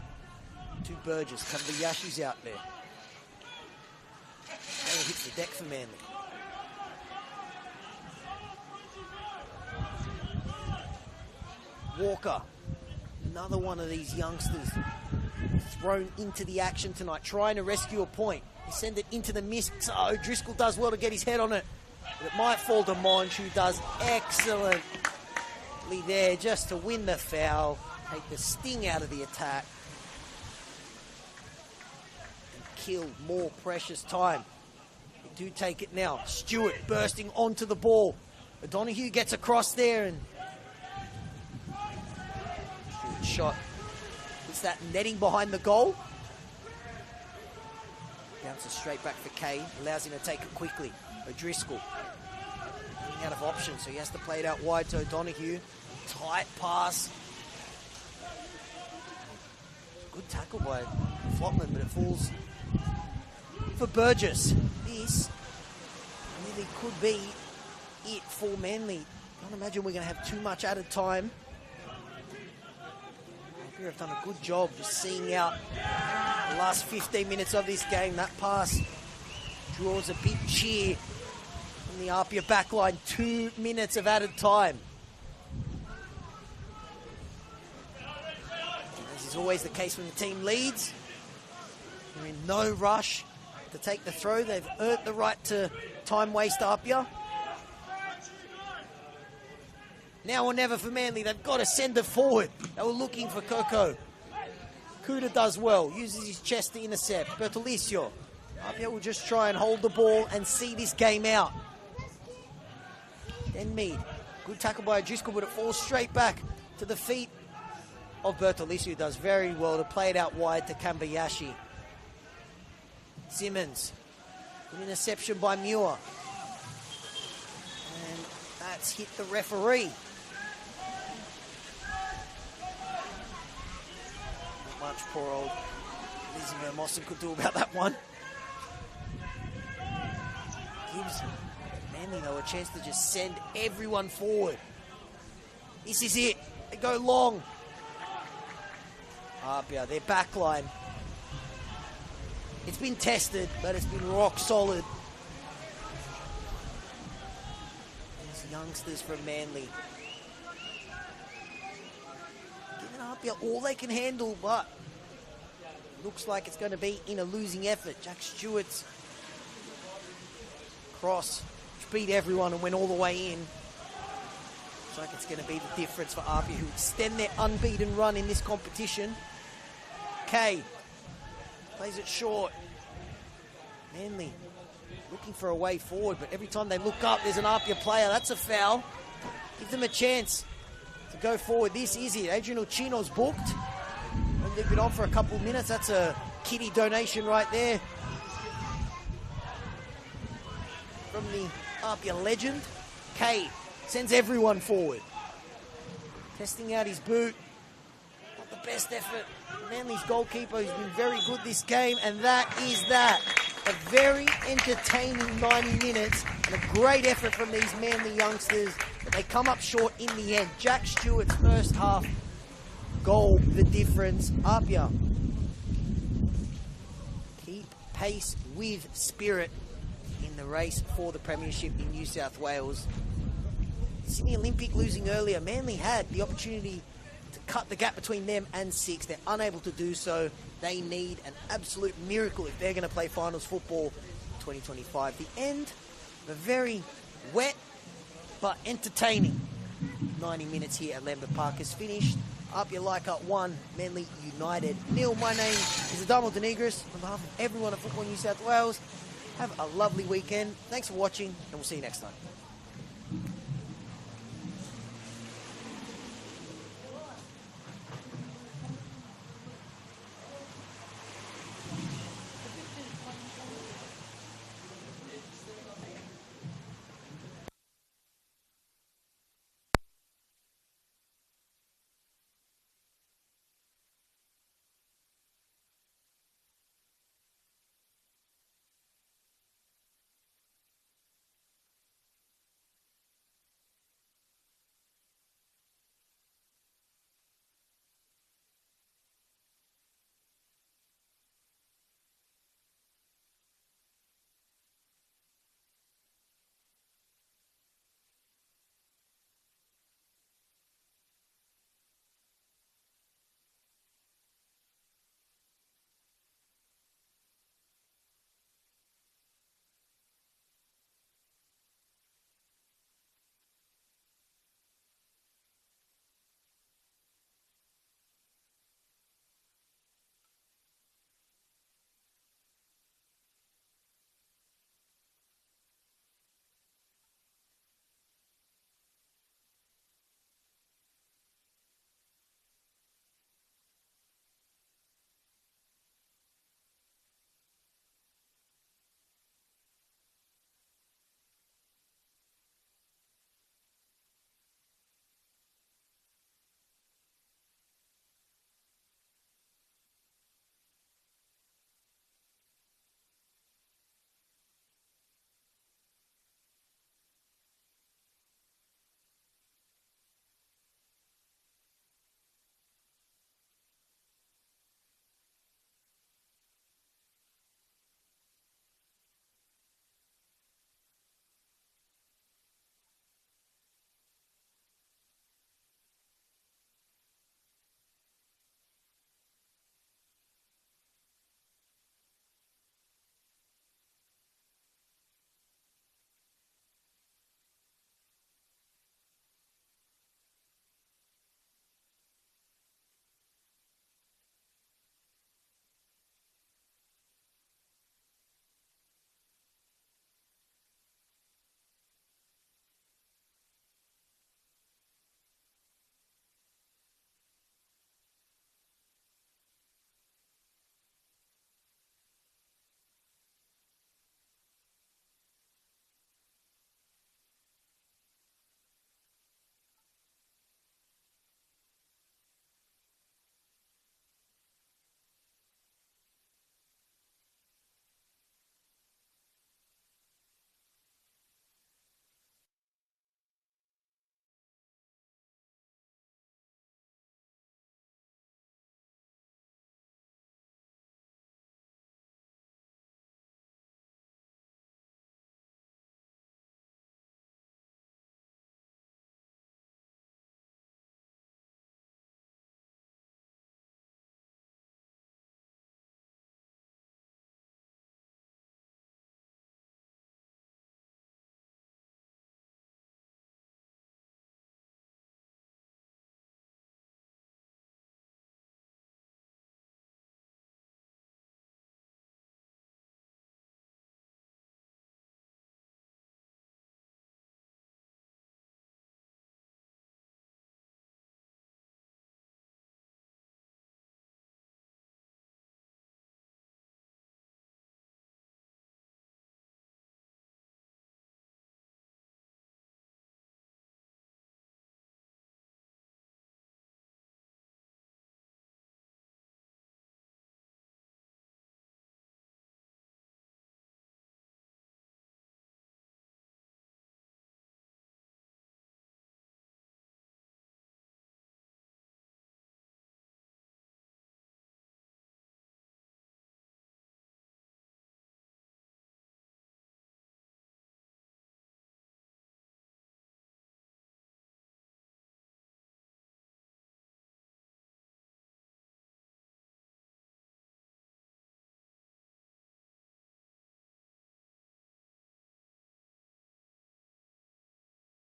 to Burgess. Kambayashi's out there. Ball hits the deck for Manly. Walker, another one of these youngsters thrown into the action tonight, trying to rescue a point. They send it into the mist. Oh, Driscoll does well to get his head on it. But it might fall to Monge, who does excellently there just to win the foul, take the sting out of the attack, and kill more precious time. They do take it now. Stewart bursting onto the ball. O'Donoghue gets across there, and Stewart's shot hits that netting behind the goal. Bounces straight back for Kay, allows him to take it quickly. O'Driscoll running out of options, so he has to play it out wide to O'Donoghue. Tight pass. Good tackle by Flotman, but it falls for Burgess. This really could be it for Manly. Can't imagine we're going to have too much added time. APIA have done a good job just seeing out the last 15 minutes of this game. That pass draws a big cheer from the APIA backline. 2 minutes of added time. As is always the case when the team leads, they're in no rush to take the throw. They've earned the right to time waste APIA. Now or never for Manly. They've got to send it forward. They were looking for Coco. Kuda does well, uses his chest to intercept. Bertolicio. APIA will just try and hold the ball and see this game out. Then Mead. Good tackle by Driscoll, but it falls straight back to the feet of Bertolicio, who does very well to play it out wide to Kambayashi. Simmons. An interception by Muir. And that's hit the referee. Not much poor old Lizzie Mermossen could do about that one. Gives Manly, though, a chance to just send everyone forward. This is it. They go long. APIA, their back line. It's been tested, but it's been rock solid. These youngsters from Manly giving APIA all they can handle, but looks like it's going to be in a losing effort. Jack Stewart's cross, which beat everyone and went all the way in. Looks like it's going to be the difference for APIA, who extend their unbeaten run in this competition. Kay plays it short. Manly looking for a way forward, but every time they look up, there's an APIA player. That's a foul. Give them a chance to go forward. This is it. Adrian Ochino's booked. And they've been on for a couple of minutes. That's a kitty donation right there from the APIA legend. Kay sends everyone forward. Testing out his boot. Not the best effort. Manly's goalkeeper has been very good this game, and that is that. A very entertaining 90 minutes and a great effort from these Manly youngsters, but they come up short in the end. Jack Stewart's first half goal, the difference. APIA keep pace with spirit in the race for the premiership in New South Wales. Sydney Olympic losing earlier. Manly had the opportunity to cut the gap between them and 6. They're unable to do so. They need an absolute miracle if they're going to play finals football in 2025. The end of a very wet but entertaining 90 minutes here at Lambert Park is finished. APIA Leichhardt 1, Manly United 0. My name is Adamo Denegris. On behalf of everyone at Football New South Wales, have a lovely weekend. Thanks for watching, and we'll see you next time.